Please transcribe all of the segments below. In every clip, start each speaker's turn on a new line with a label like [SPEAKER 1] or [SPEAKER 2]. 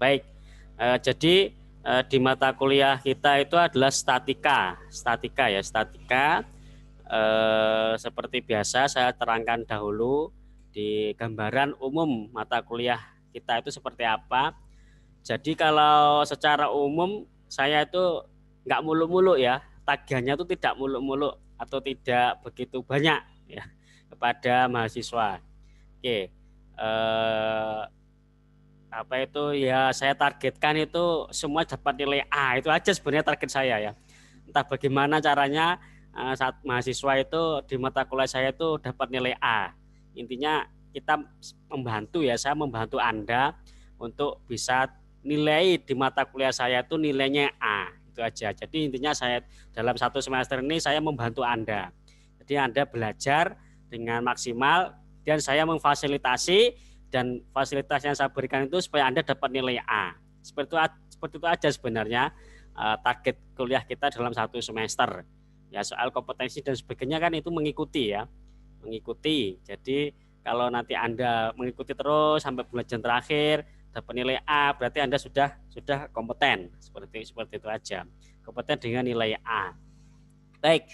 [SPEAKER 1] Baik, jadi di mata kuliah kita itu adalah statika, statika. Seperti biasa saya terangkan dahulu di gambaran umum mata kuliah kita itu seperti apa. Jadi kalau secara umum saya itu nggak muluk-muluk ya, tagihannya itu tidak muluk-muluk atau tidak begitu banyak ya kepada mahasiswa. Oke, apa itu ya saya targetkan itu semua dapat nilai A, itu aja sebenarnya target saya ya. Entah bagaimana caranya saat mahasiswa itu di mata kuliah saya itu dapat nilai A. Intinya kita membantu ya, saya membantu Anda untuk bisa nilai di mata kuliah saya itu nilainya A, itu aja. Jadi intinya saya dalam satu semester ini saya membantu Anda. Jadi Anda belajar dengan maksimal dan saya memfasilitasi, dan fasilitas yang saya berikan itu supaya Anda dapat nilai A. Seperti itu aja sebenarnya target kuliah kita dalam satu semester. Ya soal kompetensi dan sebagainya kan itu mengikuti ya, mengikuti. Jadi kalau nanti Anda mengikuti terus sampai belajar terakhir dapat nilai A, berarti Anda sudah kompeten. Seperti itu aja. Kompeten dengan nilai A. Baik,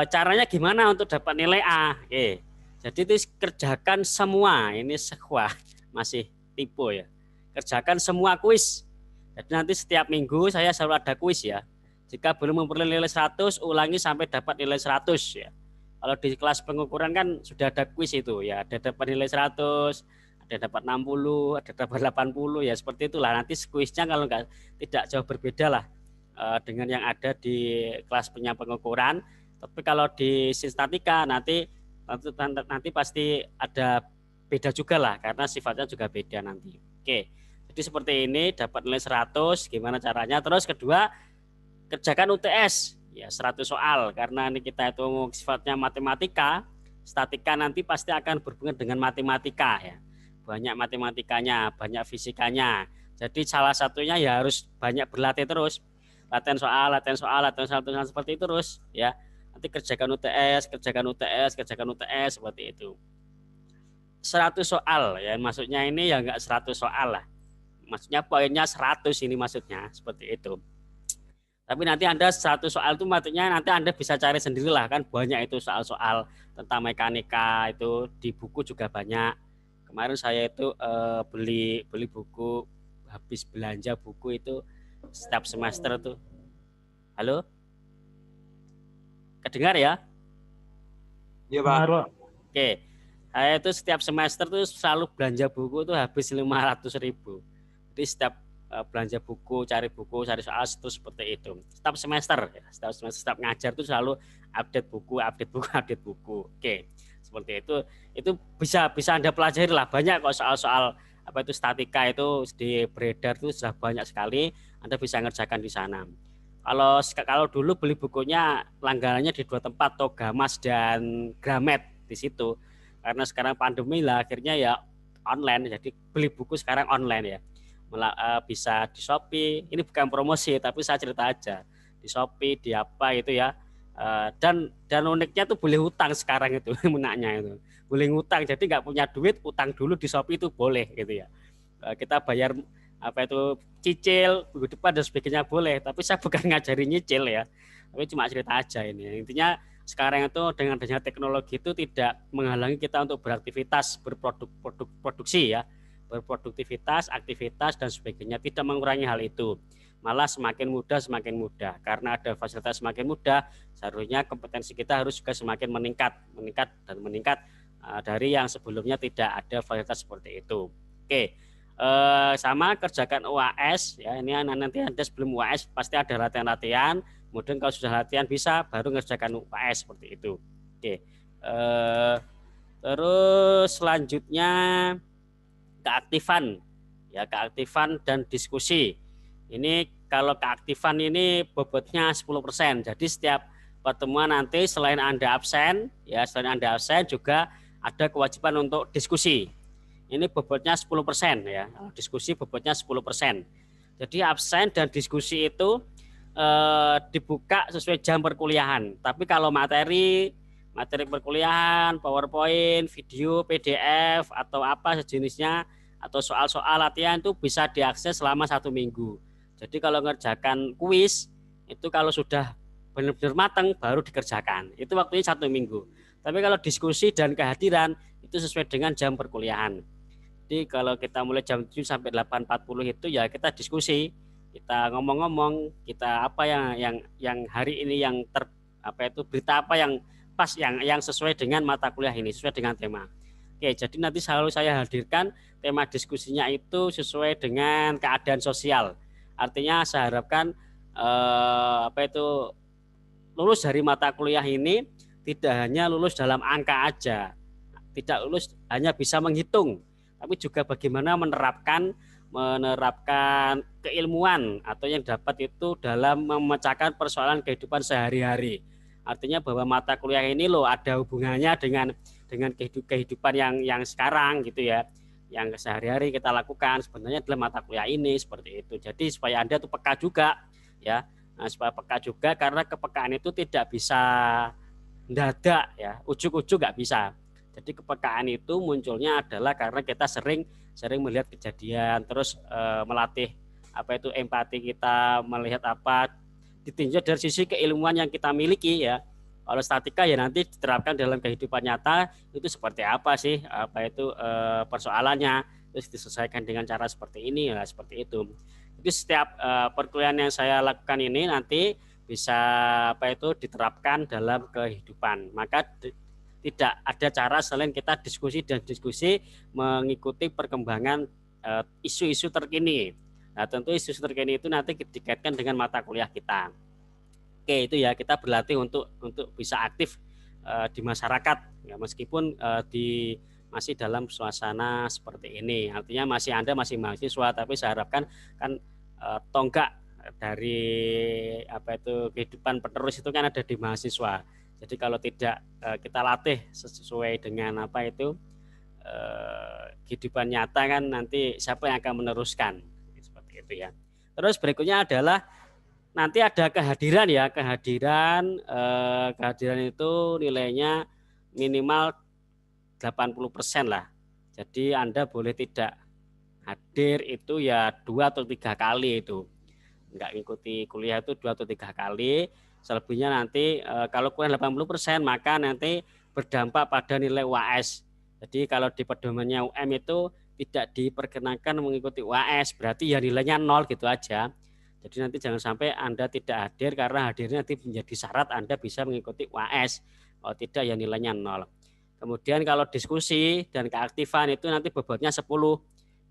[SPEAKER 1] caranya gimana untuk dapat nilai A? Oke. Jadi itu kerjakan semua, ini sebuah masih tipe ya. Kerjakan semua kuis. Jadi nanti setiap minggu saya selalu ada kuis ya. Jika belum memperoleh nilai 100, ulangi sampai dapat nilai 100 ya. Kalau di kelas pengukuran kan sudah ada kuis itu ya, ada dapat nilai 100, ada dapat 60, ada dapat 80 ya, seperti itulah. Nanti kuisnya kalau tidak jauh berbeda lah dengan yang ada di kelas pengukuran. Tapi kalau di statika nanti pasti ada beda juga lah karena sifatnya juga beda nanti. Oke. Jadi seperti ini dapat nilai 100 gimana caranya? Terus kedua, kerjakan UTS ya 100 soal karena ini kita itu sifatnya matematika, statika nanti pasti akan berhubungan dengan matematika ya. Banyak matematikanya, banyak fisikanya. Jadi salah satunya ya harus banyak berlatih terus. Latihan soal seperti itu terus ya. Nanti kerjakan UTS seperti itu. 100 soal ya, maksudnya ini ya enggak 100 soal lah. Maksudnya poinnya 100 ini maksudnya, seperti itu. Tapi nanti Anda 100 soal itu maksudnya nanti Anda bisa cari sendirilah kan, banyak itu soal-soal tentang mekanika itu di buku juga banyak. Kemarin saya itu beli buku, habis belanja buku itu setiap semester tuh. Halo? Kedengar ya?
[SPEAKER 2] Iya Pak.
[SPEAKER 1] Oke, saya itu setiap semester tuh selalu belanja buku tuh habis 500.000. Jadi setiap belanja buku, cari soal itu seperti itu. Setiap semester, setiap ngajar tuh selalu update buku. Oke, seperti itu. Itu bisa Anda pelajari lah, banyak kok soal-soal apa itu statika itu di beredar tuh sudah banyak sekali. Anda bisa ngerjakan di sana. Kalau dulu beli bukunya langganannya di 2 tempat, Togamas dan Gramet di situ. Karena sekarang pandemi lah akhirnya ya online, jadi beli buku sekarang online ya. Bisa di Shopee, ini bukan promosi tapi saya cerita aja. Di Shopee, di apa itu ya. Dan uniknya tuh boleh utang sekarang itu, menaknya itu. Boleh ngutang, jadi nggak punya duit, utang dulu di Shopee itu boleh gitu ya. Kita bayar apa itu cicil minggu depan dan sebagainya boleh, tapi saya bukan ngajarin nyicil ya, tapi cuma cerita aja ini. Intinya sekarang itu dengan adanya teknologi itu tidak menghalangi kita untuk beraktivitas, berproduksi ya, berproduktivitas, aktivitas dan sebagainya, tidak mengurangi hal itu, malah semakin mudah karena ada fasilitas semakin mudah, seharusnya kompetensi kita harus juga semakin meningkat dari yang sebelumnya tidak ada fasilitas seperti itu. Oke. Sama kerjakan UAS ya, ini nanti Anda sebelum UAS pasti ada latihan, kemudian kalau sudah latihan bisa baru ngerjakan UAS seperti itu. Oke. Terus selanjutnya keaktifan dan diskusi. Ini kalau keaktifan ini bobotnya 10%. Jadi setiap pertemuan nanti selain Anda absen juga ada kewajiban untuk diskusi. Ini bobotnya 10% ya, diskusi bobotnya 10%. Jadi absen dan diskusi itu dibuka sesuai jam perkuliahan. Tapi kalau materi perkuliahan, PowerPoint, video, PDF atau apa sejenisnya atau soal-soal latihan itu bisa diakses selama 1 minggu. Jadi kalau ngerjakan kuis itu kalau sudah benar-benar matang baru dikerjakan. Itu waktunya 1 minggu. Tapi kalau diskusi dan kehadiran itu sesuai dengan jam perkuliahan. Jadi kalau kita mulai jam 7 sampai 8.40 itu ya kita diskusi, kita ngomong-ngomong, kita apa yang hari ini yang berita apa yang pas yang sesuai dengan mata kuliah ini, sesuai dengan tema. Oke, jadi nanti selalu saya hadirkan tema diskusinya itu sesuai dengan keadaan sosial. Artinya saya harapkan lulus dari mata kuliah ini tidak hanya lulus dalam angka aja, tidak lulus hanya bisa menghitung, tapi juga bagaimana menerapkan keilmuan atau yang dapat itu dalam memecahkan persoalan kehidupan sehari-hari. Artinya bahwa mata kuliah ini loh ada hubungannya dengan kehidupan yang sekarang gitu ya, yang sehari-hari kita lakukan sebenarnya dalam mata kuliah ini seperti itu. Jadi supaya Anda tuh peka juga ya, supaya peka juga karena kepekaan itu tidak bisa mendadak ya, ujuk-ujuk nggak bisa. Jadi kepekaan itu munculnya adalah karena kita sering melihat kejadian, terus melatih empati kita, melihat apa ditinjau dari sisi keilmuan yang kita miliki ya. Kalau statika ya nanti diterapkan dalam kehidupan nyata itu seperti apa sih persoalannya, terus diselesaikan dengan cara seperti ini ya, seperti itu. Jadi setiap perkuliahan yang saya lakukan ini nanti bisa diterapkan dalam kehidupan. Maka tidak ada cara selain kita diskusi mengikuti perkembangan isu-isu terkini. Nah, tentu isu terkini itu nanti dikaitkan dengan mata kuliah kita. Oke, itu ya kita berlatih untuk bisa aktif di masyarakat ya, meskipun masih dalam suasana seperti ini. Artinya Anda masih mahasiswa, tapi saya harapkan kan tonggak dari kehidupan penerus itu kan ada di mahasiswa. Jadi kalau tidak kita latih sesuai dengan kehidupan nyata kan nanti siapa yang akan meneruskan seperti itu ya. Terus berikutnya adalah nanti ada kehadiran ya, kehadiran itu nilainya minimal 80% lah. Jadi Anda boleh tidak hadir itu ya 2 atau 3 kali itu. Enggak ngikuti kuliah itu 2 atau 3 kali. Selebihnya nanti kalau kurang 80% maka nanti berdampak pada nilai UAS. Jadi kalau di pedomannya UM itu tidak diperkenankan mengikuti UAS, berarti ya nilainya 0 gitu aja. Jadi nanti jangan sampai Anda tidak hadir karena hadirnya nanti menjadi syarat Anda bisa mengikuti UAS. Kalau tidak ya nilainya 0. Kemudian kalau diskusi dan keaktifan itu nanti bobotnya 10.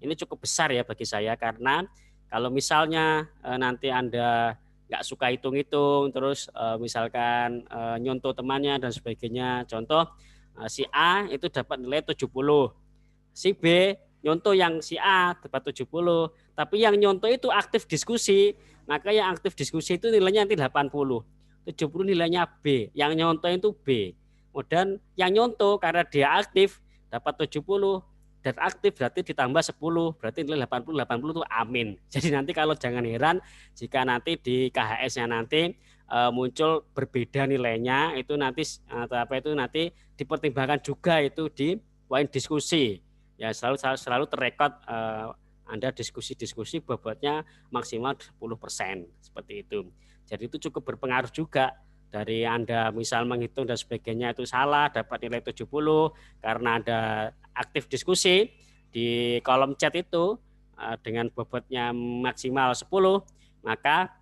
[SPEAKER 1] Ini cukup besar ya bagi saya karena kalau misalnya nanti Anda nggak suka hitung-hitung, terus misalkan nyontoh temannya dan sebagainya. Contoh si A itu dapat nilai 70, si B nyontoh yang si A dapat 70, tapi yang nyontoh itu aktif diskusi, maka yang aktif diskusi itu nilainya nanti 80, 70 nilainya B, yang nyontoh itu B. Kemudian yang nyontoh karena dia aktif dapat 70, dan aktif berarti ditambah 10, berarti nilai 80 itu amin. Jadi nanti kalau jangan heran jika nanti di KHS-nya nanti muncul berbeda nilainya, itu nanti nanti dipertimbangkan juga itu di poin diskusi. Ya selalu terrekod Anda diskusi bobotnya maksimal 10% seperti itu. Jadi itu cukup berpengaruh juga. Dari Anda misal menghitung dan sebagainya itu salah, dapat nilai 70 karena Anda aktif diskusi di kolom chat itu dengan bobotnya maksimal 10, maka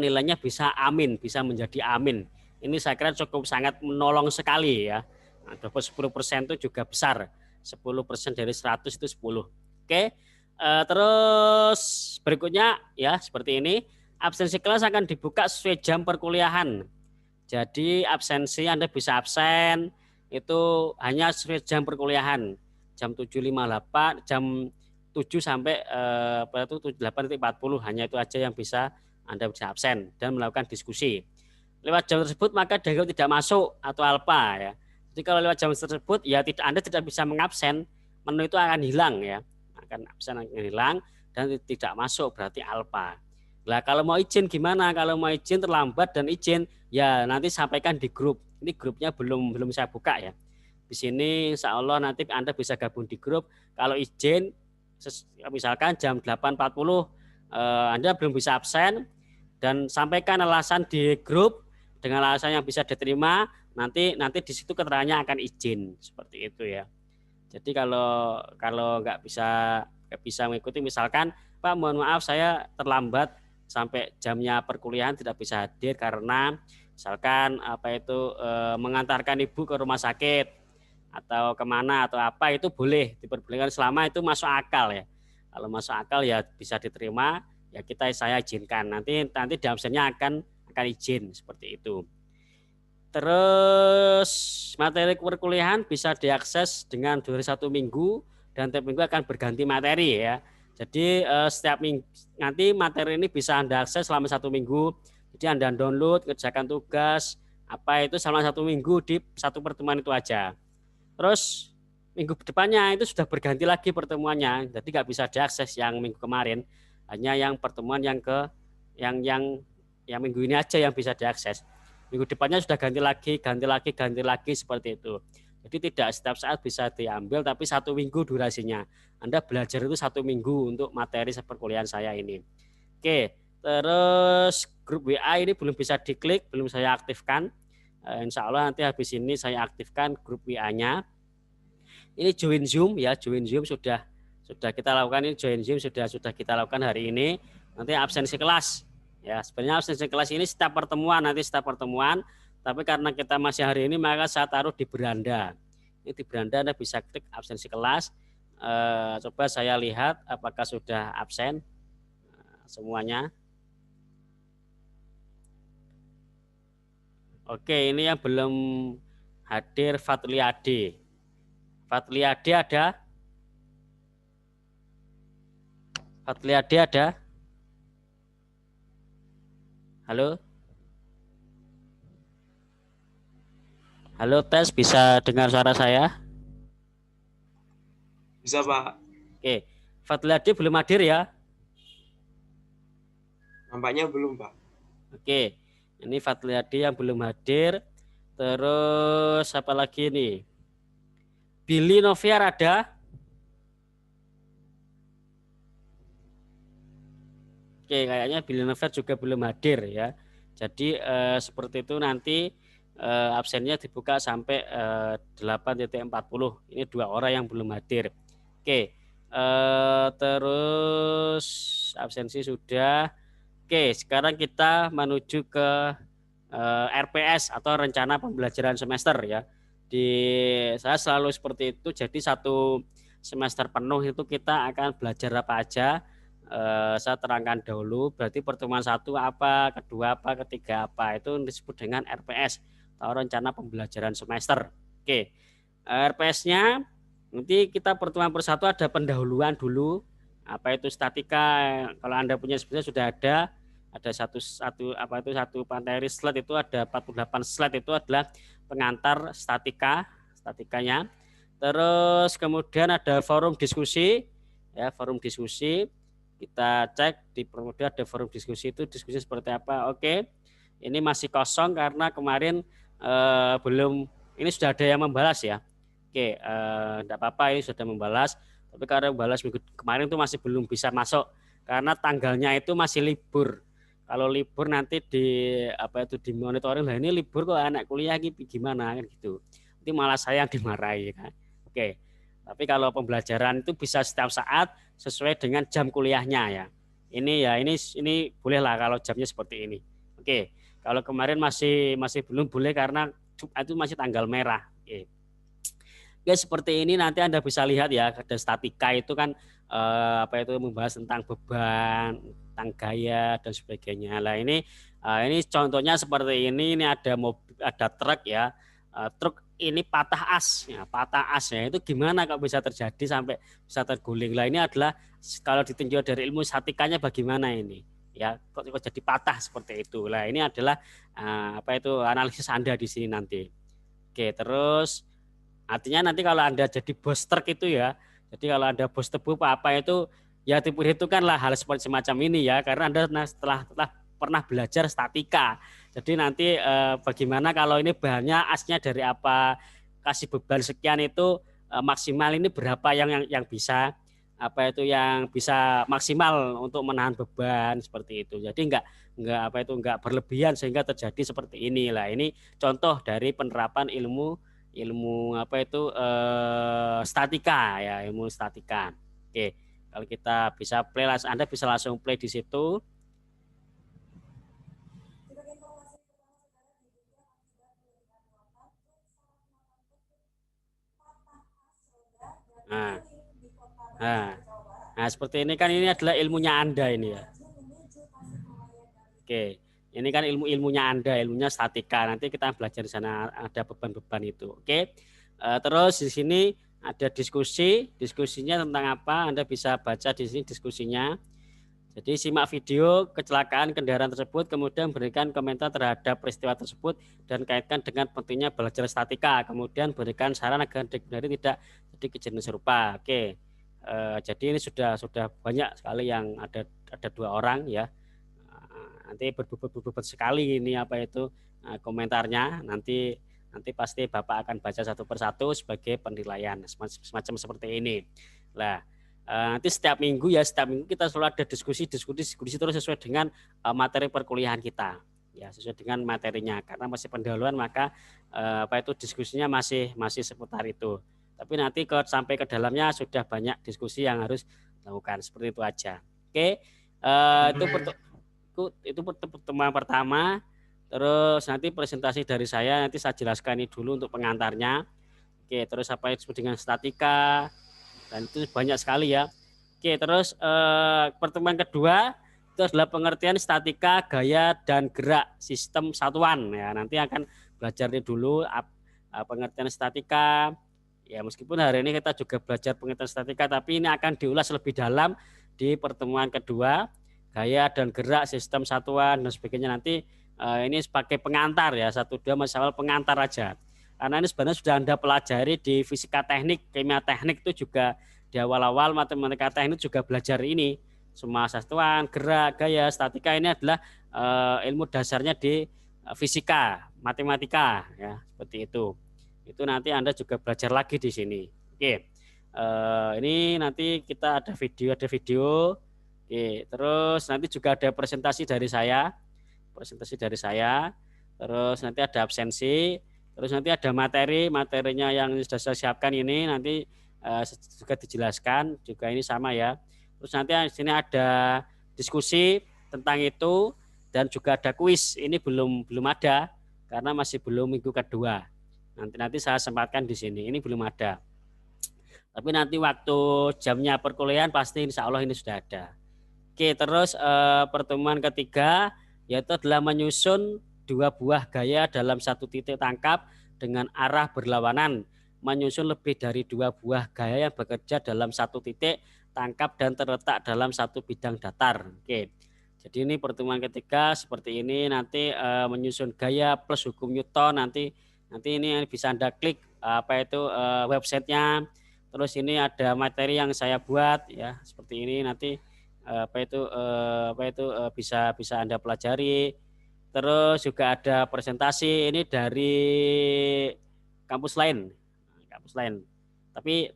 [SPEAKER 1] nilainya bisa amin, bisa menjadi amin. Ini saya kira cukup sangat menolong sekali ya. Dapat 10% itu juga besar. 10% dari 100 itu 10. Oke. Terus berikutnya ya seperti ini. Absensi kelas akan dibuka sesuai jam perkuliahan. Jadi absensi Anda bisa absen itu hanya sesuai jam perkuliahan. Jam 7.58, jam 7 sampai 8.40 hanya itu aja yang bisa Anda bisa absen dan melakukan diskusi. Lewat jam tersebut maka dianggap tidak masuk atau alpa ya. Jadi kalau lewat jam tersebut ya Anda tidak bisa mengabsen, menu itu akan hilang ya. Akan absen akan hilang dan tidak masuk berarti alpa. Nah kalau mau izin gimana? Kalau mau izin terlambat dan izin ya nanti sampaikan di grup. Ini grupnya belum saya buka ya. Di sini insya Allah nanti Anda bisa gabung di grup. Kalau izin, misalkan jam 8.40 Anda belum bisa absen, dan sampaikan alasan di grup dengan alasan yang bisa diterima, nanti di situ keterangannya akan izin, seperti itu ya. Jadi kalau nggak bisa mengikuti, misalkan Pak mohon maaf saya terlambat sampai jamnya perkuliahan tidak bisa hadir karena misalkan mengantarkan ibu ke rumah sakit atau kemana atau apa, itu boleh diperbolehkan selama itu masuk akal ya. Kalau masuk akal ya bisa diterima, ya saya izinkan. Nanti di absennya akan izin seperti itu. Terus materi perkuliahan bisa diakses dengan durasi 1 minggu dan tiap minggu akan berganti materi ya. Jadi setiap minggu nanti materi ini bisa Anda akses selama 1 minggu. Jadi Anda download, kerjakan tugas apa itu selama 1 minggu di satu pertemuan itu aja. Terus minggu depannya itu sudah berganti lagi pertemuannya. Jadi nggak bisa diakses yang minggu kemarin, hanya yang pertemuan yang minggu ini aja yang bisa diakses. Minggu depannya sudah ganti lagi seperti itu. Jadi tidak setiap saat bisa diambil, tapi 1 minggu durasinya. Anda belajar itu 1 minggu untuk materi perkuliahan saya ini. Oke, terus grup WA ini belum bisa diklik, belum saya aktifkan. Insya Allah nanti habis ini saya aktifkan grup WA-nya. Ini join Zoom ya, join Zoom sudah kita lakukan, ini join Zoom sudah kita lakukan hari ini. Nanti absensi kelas. Ya, sebenarnya absensi kelas ini setiap pertemuan, tapi karena kita masih hari ini maka saya taruh di beranda. Ini di beranda Anda bisa klik absensi kelas. Coba saya lihat apakah sudah absen semuanya. Oke, ini yang belum hadir Fatliade. Fatliade ada? Fatliade ada? Halo? Halo, tes, bisa dengar suara saya?
[SPEAKER 2] Bisa, Pak.
[SPEAKER 1] Oke, Fatliade belum hadir ya?
[SPEAKER 2] Nampaknya belum, Pak.
[SPEAKER 1] Oke, ini Fatliade yang belum hadir. Terus apa lagi nih? Billy Noviar ada? Oke, kayaknya Billy Noviar juga belum hadir ya. Jadi seperti itu nanti absennya dibuka sampai 8.40. Ini 2 orang yang belum hadir. Oke, terus absensi sudah. Oke, sekarang kita menuju ke RPS atau rencana pembelajaran semester ya. Saya selalu seperti itu. Jadi 1 semester penuh itu kita akan belajar apa aja. Saya terangkan dahulu. Berarti pertemuan 1 apa, kedua apa, ketiga apa, itu disebut dengan RPS atau rencana pembelajaran semester. Oke, RPS-nya nanti kita pertemuan persatu ada pendahuluan dulu. Apa itu statika? Kalau Anda punya sebenarnya sudah ada satu materi slide itu ada 48 slide, itu adalah pengantar statikanya. Terus kemudian ada forum diskusi ya, forum diskusi. Kita cek di Promoda ada forum diskusi, itu diskusi seperti apa. Oke, ini masih kosong karena kemarin belum, ini sudah ada yang membalas ya. Oke, enggak apa-apa, ini sudah membalas, tapi karena membalas minggu kemarin itu masih belum bisa masuk karena tanggalnya itu masih libur. Kalau libur nanti di monitoring, lah ini libur kok anak kuliah gimana kan gitu. Nanti malah saya yang dimarahi kan. Oke. Tapi kalau pembelajaran itu bisa setiap saat sesuai dengan jam kuliahnya ya. Ini bolehlah kalau jamnya seperti ini. Oke. Kalau kemarin masih belum boleh karena itu masih tanggal merah. Oke. Oke, seperti ini nanti Anda bisa lihat ya, ada statika itu kan membahas tentang beban, tentang gaya dan sebagainya. Nah, ini contohnya seperti ini ada truk ya. Truk ini patah as ya, itu gimana kok bisa terjadi sampai bisa terguling. Lah ini adalah kalau ditinjau dari ilmu statikanya bagaimana ini ya, kok jadi patah seperti itu. Lah ini adalah analisis Anda di sini nanti. Oke, terus artinya nanti kalau Anda jadi bos truk itu ya, jadi kalau Anda bos tebu apa itu ya diperhitungkanlah hal seperti semacam ini ya, karena Anda setelah pernah belajar statika. Jadi nanti bagaimana kalau ini bahannya asnya dari apa, kasih beban sekian itu maksimal ini berapa yang bisa yang bisa maksimal untuk menahan beban seperti itu. Jadi enggak berlebihan sehingga terjadi seperti ini lah. Ini contoh dari penerapan ilmu statika ya, ilmu statika. Oke, kalau kita bisa play, Anda bisa langsung play di situ. Nah, nah seperti ini kan, ini adalah ilmunya Anda ini ya. Oke, ini kan ilmunya Anda, ilmunya statika. Nanti kita belajar di sana ada beban-beban itu. Oke, terus di sini ada diskusinya tentang apa? Anda bisa baca di sini diskusinya. Jadi simak video kecelakaan kendaraan tersebut, kemudian berikan komentar terhadap peristiwa tersebut dan kaitkan dengan pentingnya belajar statika. Kemudian berikan saran agar dihindari tidak jadi kejadian serupa. Oke, jadi ini sudah banyak sekali yang ada 2 orang ya. Nanti berbobot sekali ini komentarnya. Nanti pasti Bapak akan baca satu persatu sebagai penilaian semacam seperti ini. Nah, nanti setiap minggu kita selalu ada diskusi terus sesuai dengan materi perkuliahan kita ya, sesuai dengan materinya, karena masih pendahuluan maka diskusinya masih seputar itu, tapi nanti sampai ke dalamnya sudah banyak diskusi yang harus dilakukan, seperti itu aja. Oke, itu pertemuan pertama. Terus nanti presentasi dari saya nanti saya jelaskan ini dulu untuk pengantarnya. Oke, terus apa yang disebut dengan statika, dan itu banyak sekali ya. Oke, terus pertemuan kedua itu adalah pengertian statika, gaya dan gerak sistem satuan ya. Nanti akan belajar ini dulu pengertian statika. Ya, meskipun hari ini kita juga belajar pengertian statika, tapi ini akan diulas lebih dalam di pertemuan kedua, gaya dan gerak sistem satuan dan sebagainya. Nanti ini sebagai pengantar ya, 1-2 masalah pengantar aja. Karena ini sebenarnya sudah Anda pelajari di fisika teknik, kimia teknik itu juga di awal-awal, matematika teknik juga belajar ini. Semua satuan, gerak, gaya, statika ini adalah ilmu dasarnya di fisika, matematika ya, seperti itu. Itu nanti Anda juga belajar lagi di sini. Oke. Ini nanti kita ada video. Oke, terus nanti juga ada presentasi dari saya. Terus nanti ada absensi. Terus nanti ada materinya yang sudah saya siapkan ini nanti juga dijelaskan juga ini sama ya. Terus nanti di sini ada diskusi tentang itu dan juga ada kuis. Ini belum ada karena masih belum minggu kedua. Nanti saya sempatkan di sini. Ini belum ada. Tapi nanti waktu jamnya perkuliahan pasti insya Allah ini sudah ada. Oke, terus pertemuan ketiga yaitu adalah menyusun 2 buah gaya dalam satu titik tangkap dengan arah berlawanan, menyusun lebih dari 2 buah gaya yang bekerja dalam satu titik tangkap dan terletak dalam satu bidang datar. Oke, jadi ini pertemuan ketiga seperti ini. Nanti menyusun gaya plus hukum Newton. Nanti ini bisa Anda klik websitenya. Terus ini ada materi yang saya buat ya seperti ini. Nanti bisa Anda pelajari. Terus juga ada presentasi ini dari kampus lain. Tapi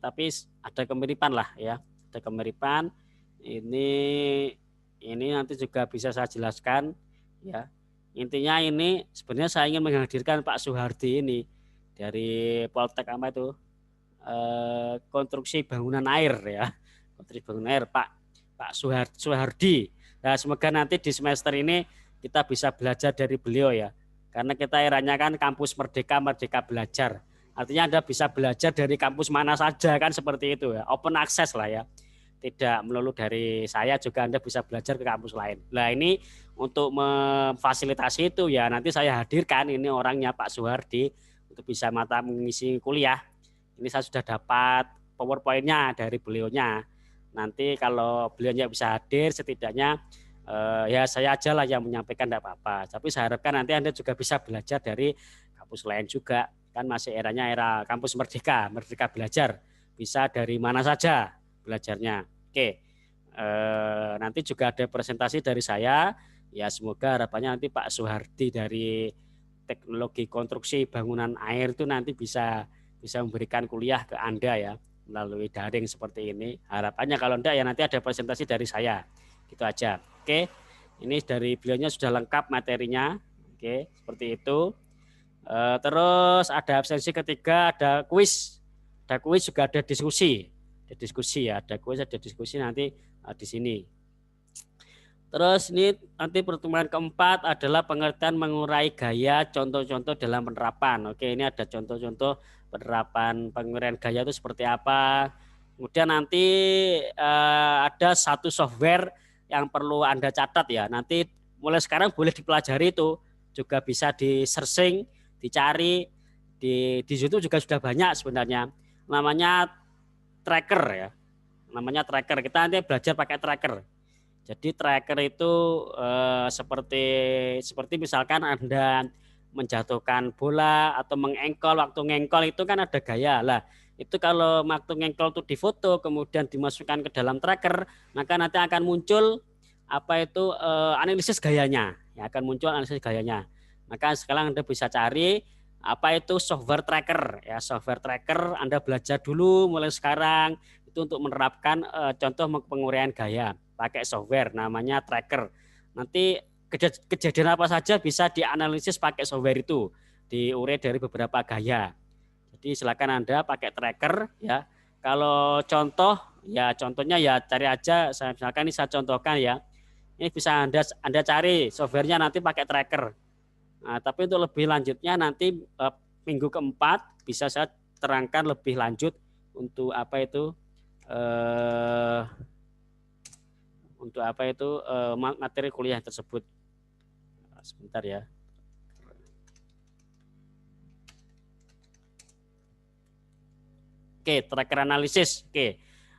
[SPEAKER 1] ada kemiripan lah ya. Ada kemiripan. Ini nanti juga bisa saya jelaskan ya. Intinya ini sebenarnya saya ingin menghadirkan Pak Suhardi ini dari Poltek konstruksi bangunan air ya. Konstruksi bangunan air Pak Suhardi. Nah, semoga nanti di semester ini kita bisa belajar dari beliau ya. Karena kita eranya kan kampus merdeka belajar. Artinya Anda bisa belajar dari kampus mana saja kan seperti itu ya. Open access lah ya. Tidak melulu dari saya, juga Anda bisa belajar ke kampus lain. Nah, ini untuk memfasilitasi itu ya nanti saya hadirkan ini orangnya Pak Suhardi untuk bisa mengisi kuliah. Ini saya sudah dapat PowerPoint-nya dari beliaunya. Nanti kalau beliaunya bisa hadir setidaknya ya saya aja lah yang menyampaikan, tidak apa-apa. Tapi saya harapkan nanti Anda juga bisa belajar dari kampus lain juga. Kan masih eranya era kampus merdeka belajar. Bisa dari mana saja belajarnya. Oke, nanti juga ada presentasi dari saya. Ya semoga harapannya nanti Pak Suhardi dari teknologi konstruksi bangunan air itu nanti bisa bisa memberikan kuliah ke Anda ya melalui daring seperti ini. Harapannya kalau enggak ya nanti ada presentasi dari saya. Gitu aja. Oke. Ini dari beliaunya sudah lengkap materinya. Oke, seperti itu. Terus ada absensi ketiga, ada kuis. Ada kuis juga ada diskusi. Ada diskusi ya, ada kuis, ada diskusi nanti di sini. Terus ini nanti pertemuan keempat adalah pengertian mengurai gaya, contoh-contoh dalam penerapan. Oke, ini ada contoh-contoh penerapan penguraian gaya itu seperti apa. Kemudian nanti ada satu software yang perlu Anda catat ya. Nanti mulai sekarang boleh dipelajari itu, juga bisa di searching, dicari di YouTube juga sudah banyak sebenarnya. Namanya tracker ya. Namanya tracker. Kita nanti belajar pakai tracker. Jadi tracker itu seperti misalkan Anda menjatuhkan bola atau mengengkol, waktu ngengkol itu kan ada gaya lah. Itu kalau waktu ngengkol itu difoto kemudian dimasukkan ke dalam tracker, maka nanti akan muncul apa itu analisis gayanya. Ya, akan muncul analisis gayanya. Maka sekarang Anda bisa cari apa itu software tracker ya, software tracker Anda belajar dulu mulai sekarang itu untuk menerapkan contoh penguraian gaya pakai software namanya tracker. Nanti kejadian apa saja bisa dianalisis pakai software itu, diurai dari beberapa gaya. Jadi silakan Anda pakai tracker ya. Kalau contoh ya contohnya ya cari aja, misalkan ini saya contohkan ya. Ini bisa Anda cari softwarenya nanti pakai tracker. Nah, tapi untuk lebih lanjutnya nanti minggu keempat bisa saya terangkan lebih lanjut untuk apa itu materi kuliah tersebut. Sebentar ya. Oke, tracker analisis. Oke.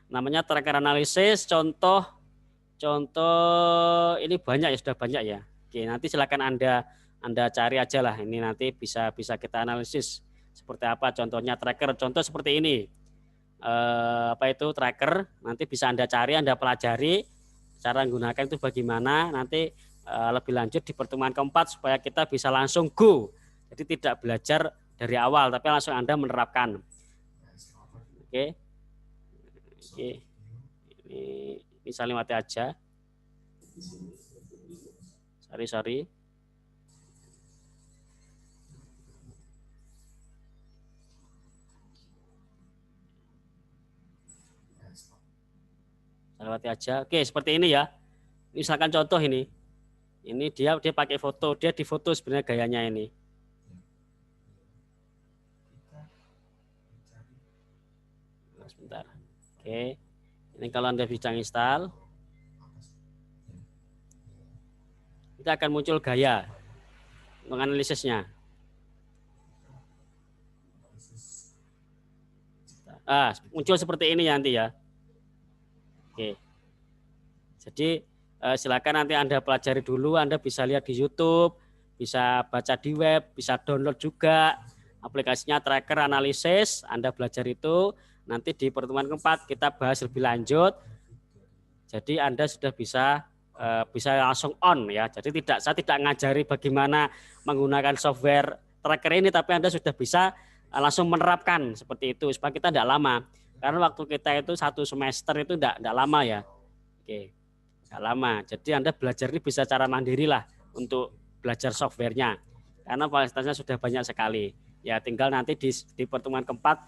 [SPEAKER 1] Namanya tracker analisis, contoh ini banyak ya, sudah banyak ya. Oke, nanti silakan Anda cari aja lah. Ini nanti bisa kita analisis seperti apa contohnya tracker. Contoh seperti ini. Apa itu tracker? Nanti bisa Anda cari, Anda pelajari cara menggunakan itu bagaimana. Nanti lebih lanjut di pertemuan keempat supaya kita bisa langsung go. Jadi tidak belajar dari awal, tapi langsung Anda menerapkan. Oke. Ini saling mati aja. Sorry. Lewati aja. Oke, seperti ini ya. Misalkan contoh ini. Ini dia pakai foto, dia difoto sebenarnya gayanya ini. Sebentar. Oke. Ini kalau Anda bisa install, itu akan muncul gaya menganalisisnya. Muncul seperti ini nanti ya. Oke. Jadi silakan nanti Anda pelajari dulu, Anda bisa lihat di YouTube, bisa baca di web, bisa download juga aplikasinya tracker analisis, Anda belajar itu, nanti di pertemuan keempat kita bahas lebih lanjut. Jadi Anda sudah bisa langsung on ya. Jadi saya tidak ngajari bagaimana menggunakan software tracker ini, tapi Anda sudah bisa langsung menerapkan seperti itu supaya kita tidak lama. Karena waktu kita itu 1 semester itu tidak lama ya. Oke, tidak lama. Jadi Anda belajar ini bisa cara mandiri lah untuk belajar softwarenya. Karena fasilitasnya sudah banyak sekali. Ya tinggal nanti di pertemuan keempat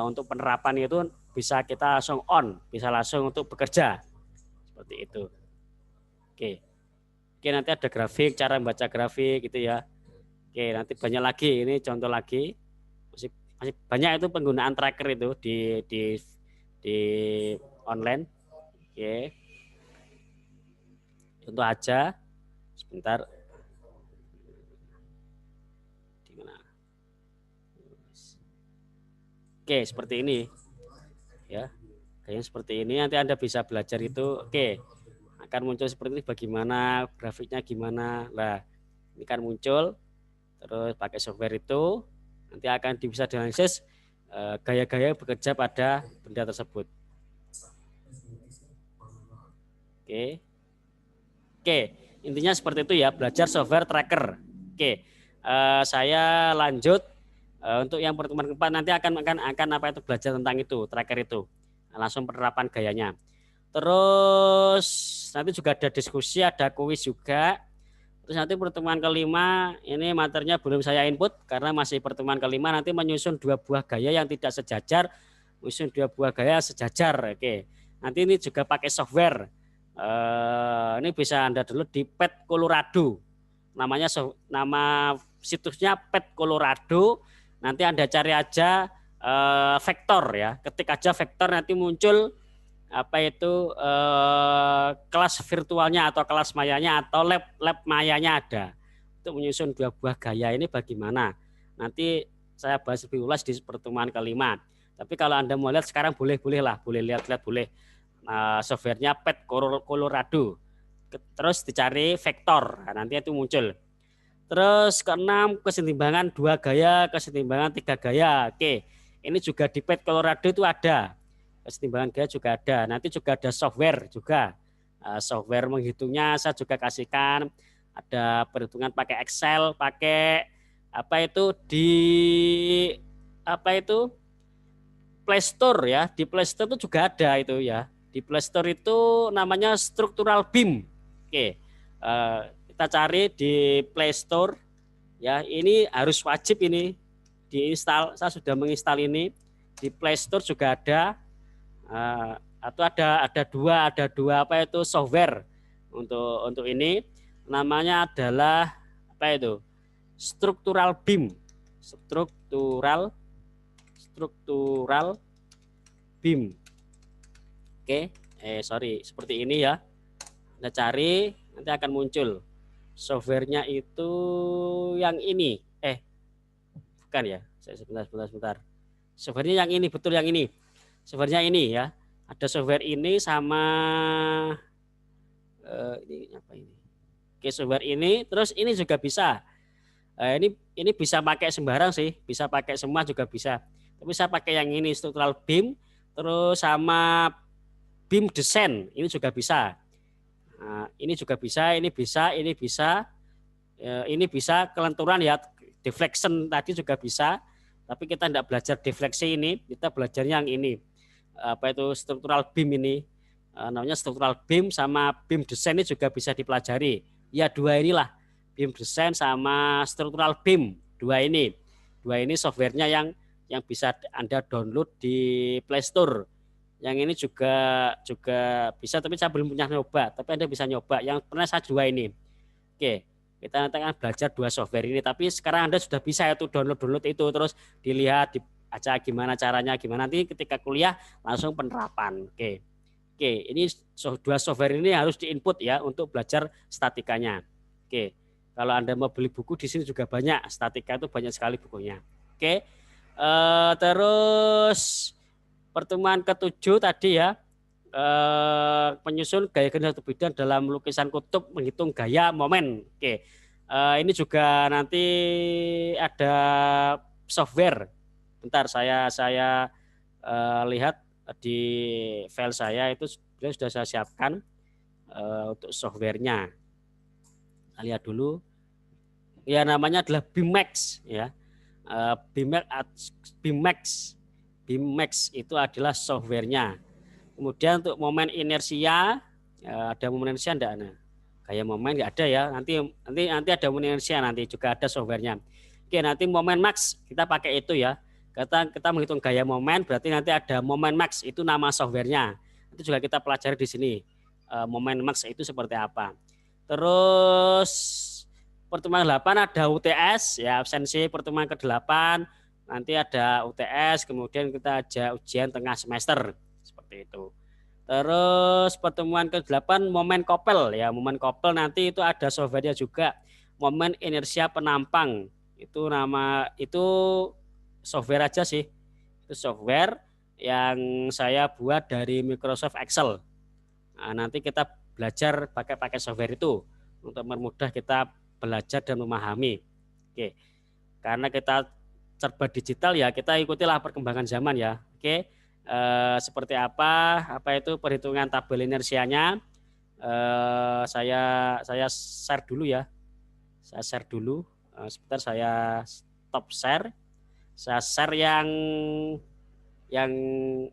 [SPEAKER 1] untuk penerapan itu bisa kita langsung on, bisa langsung untuk bekerja. Seperti itu. Oke, nanti ada grafik, cara membaca grafik gitu ya. Oke, nanti banyak lagi. Ini contoh lagi. Masih banyak itu penggunaan tracker itu di online. Oke. Contoh aja. Sebentar. Di mana? Oke, seperti ini. Ya. Kayaknya seperti ini nanti Anda bisa belajar itu. Oke. Akan muncul seperti ini bagaimana, grafiknya gimana. Lah, ini kan muncul. Terus pakai software itu nanti akan bisa dianalisis gaya-gaya bekerja pada benda tersebut. Oke, intinya seperti itu ya, belajar software tracker. Oke, saya lanjut Untuk yang pertemuan keempat nanti akan apa itu belajar tentang itu tracker itu, langsung penerapan gayanya. Terus nanti juga ada diskusi, ada kuis juga. Terus nanti pertemuan kelima ini materinya belum saya input karena masih pertemuan kelima, nanti menyusun 2 buah gaya yang tidak sejajar, menyusun 2 buah gaya sejajar. Oke. Nanti ini juga pakai software. Ini bisa Anda download di Pet Colorado. Nama situsnya Pet Colorado. Nanti Anda cari aja vektor ya. Ketik aja vektor, nanti muncul apa itu kelas virtualnya atau kelas mayanya atau lab mayanya ada untuk menyusun 2 buah gaya ini bagaimana. Nanti saya bahas lebih ulas di pertemuan kelima. Tapi kalau Anda mau lihat sekarang boleh lah, boleh lihat boleh. Softwarenya Pet Colorado. Terus dicari vektor, nah, nanti itu muncul. Terus keenam, kesetimbangan 2 gaya, kesetimbangan 3 gaya. Oke, ini juga di Pet Colorado itu ada. Kesetimbangan gaya juga ada. Nanti juga ada software juga. Software menghitungnya saya juga kasihkan. Ada perhitungan pakai Excel, pakai apa itu di apa itu Play Store ya. Di Play Store itu juga ada itu ya. Di Play Store itu namanya Structural BIM. Oke, kita cari di Play Store ya. Ini harus wajib ini diinstal. Saya sudah menginstal ini. Di Play Store juga ada. Atau ada dua apa itu software untuk ini, namanya adalah apa itu Structural BIM, struktural BIM. Oke, sorry seperti ini ya. Anda cari nanti akan muncul softwarenya itu yang ini. Bukan ya, saya sebentar. Softwarenya yang ini, betul yang ini. Softwarenya ini ya. Ada software ini sama ini apa ini? Oke, software ini, terus ini juga bisa. Ini bisa pakai sembarang sih, bisa pakai semua juga bisa. Tapi saya pakai yang ini Structural BIM, terus sama BIM Design, ini juga bisa. Nah, ini juga bisa, ini bisa, ini bisa kelenturan ya, deflection tadi juga bisa. Tapi kita tidak belajar defleksi ini, kita belajarnya yang ini. Apa itu Structural BIM ini, namanya Structural BIM sama BIM Design ini juga bisa dipelajari. Ya 2 inilah, BIM Design sama Structural BIM, 2 ini softwarenya yang bisa Anda download di Play Store. Yang ini juga bisa, tapi saya belum punya nyoba, tapi Anda bisa nyoba. Yang pernah saya 2 ini. Oke, kita nanti akan belajar 2 software ini, tapi sekarang Anda sudah bisa itu download itu, terus dilihat aja gimana caranya, gimana nanti ketika kuliah langsung penerapan. Oke, ini 2 software ini harus diinput ya untuk belajar statikanya. Oke, kalau Anda mau beli buku di sini juga banyak, statika itu banyak sekali bukunya. Oke, terus pertemuan ke-7 tadi ya, menyusun gaya satu bidang dalam lukisan kutub, menghitung gaya momen. Oke, ini juga nanti ada software. Bentar, saya lihat di file saya itu sudah saya siapkan untuk softwarenya. Kita lihat dulu. Ya, namanya adalah BIMAX ya. BIMAX itu adalah softwarenya. Kemudian untuk momen inersia, ada momen inersia enggak? Nah, gaya momen enggak ada ya. Nanti ada momen inersia, nanti juga ada softwarenya. Oke, nanti momen max kita pakai itu ya. Kita menghitung gaya momen, berarti nanti ada momen max, itu nama softwarenya. Itu juga kita pelajari di sini. Momen max itu seperti apa. Terus pertemuan 8 ada UTS ya, absensi pertemuan ke-8. Nanti ada UTS, kemudian kita ada ujian tengah semester seperti itu. Terus pertemuan ke-8 momen kopel ya, momen kopel nanti itu ada softwarenya juga. Momen inersia penampang itu software aja sih. Itu software yang saya buat dari Microsoft Excel. Nah, nanti kita belajar pakai software itu untuk mempermudah kita belajar dan memahami. Oke. Karena kita serba digital ya, kita ikutilah perkembangan zaman ya. Oke. Seperti apa itu perhitungan tabel inersianya. Saya share dulu ya. Sebentar, saya stop share. Saya share yang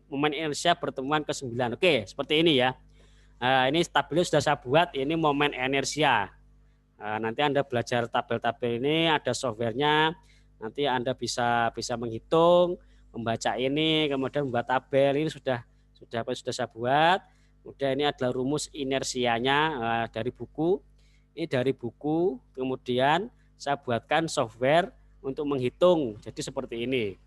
[SPEAKER 1] momen inersia pertemuan ke-9. Oke, seperti ini ya. Nah, ini tabelnya sudah saya buat, ini momen inersia. Nah, nanti Anda belajar tabel-tabel ini, ada softwarenya, nanti Anda bisa menghitung, membaca ini, kemudian membuat tabel. Ini sudah saya buat. Kemudian ini adalah rumus inersianya dari buku. Ini dari buku, kemudian saya buatkan software untuk menghitung. Jadi seperti ini.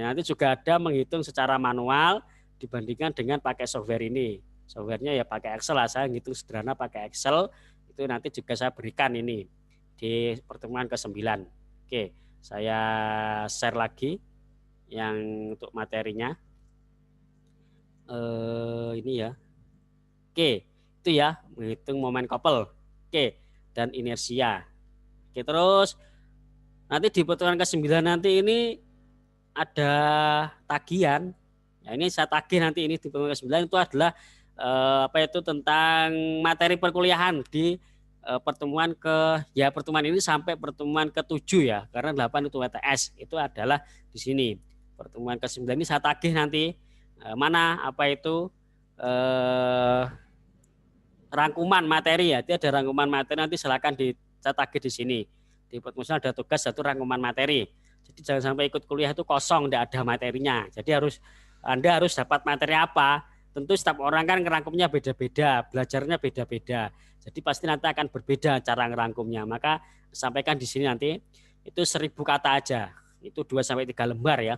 [SPEAKER 1] Nanti juga ada menghitung secara manual dibandingkan dengan pakai software ini. Softwarenya ya pakai Excel lah, saya ngitung sederhana pakai Excel. Itu nanti juga saya berikan ini di pertemuan ke-9. Oke, saya share lagi yang untuk materinya. Ini ya. Oke, itu ya menghitung momen couple. Oke, dan inersia. Oke, terus nanti di pertemuan ke-9 nanti ini ada tagihan. Ya, ini saya tagih nanti ini di pertemuan ke-9 itu adalah tentang materi perkuliahan di pertemuan ini sampai pertemuan ke-7 ya, karena 8 itu WTS, itu adalah di sini. Pertemuan ke-9 ini saya tagih nanti rangkuman materi ya. Itu ada rangkuman materi, nanti silakan saya tagih di sini. Di pertemuan ada tugas satu rangkuman materi. Jadi jangan sampai ikut kuliah itu kosong, tidak ada materinya. Jadi Anda harus dapat materi apa. Tentu setiap orang kan ngerangkumnya beda-beda, belajarnya beda-beda. Jadi pasti nanti akan berbeda cara ngerangkumnya. Maka sampaikan di sini nanti itu 1000 kata aja. Itu 2-3 lembar ya.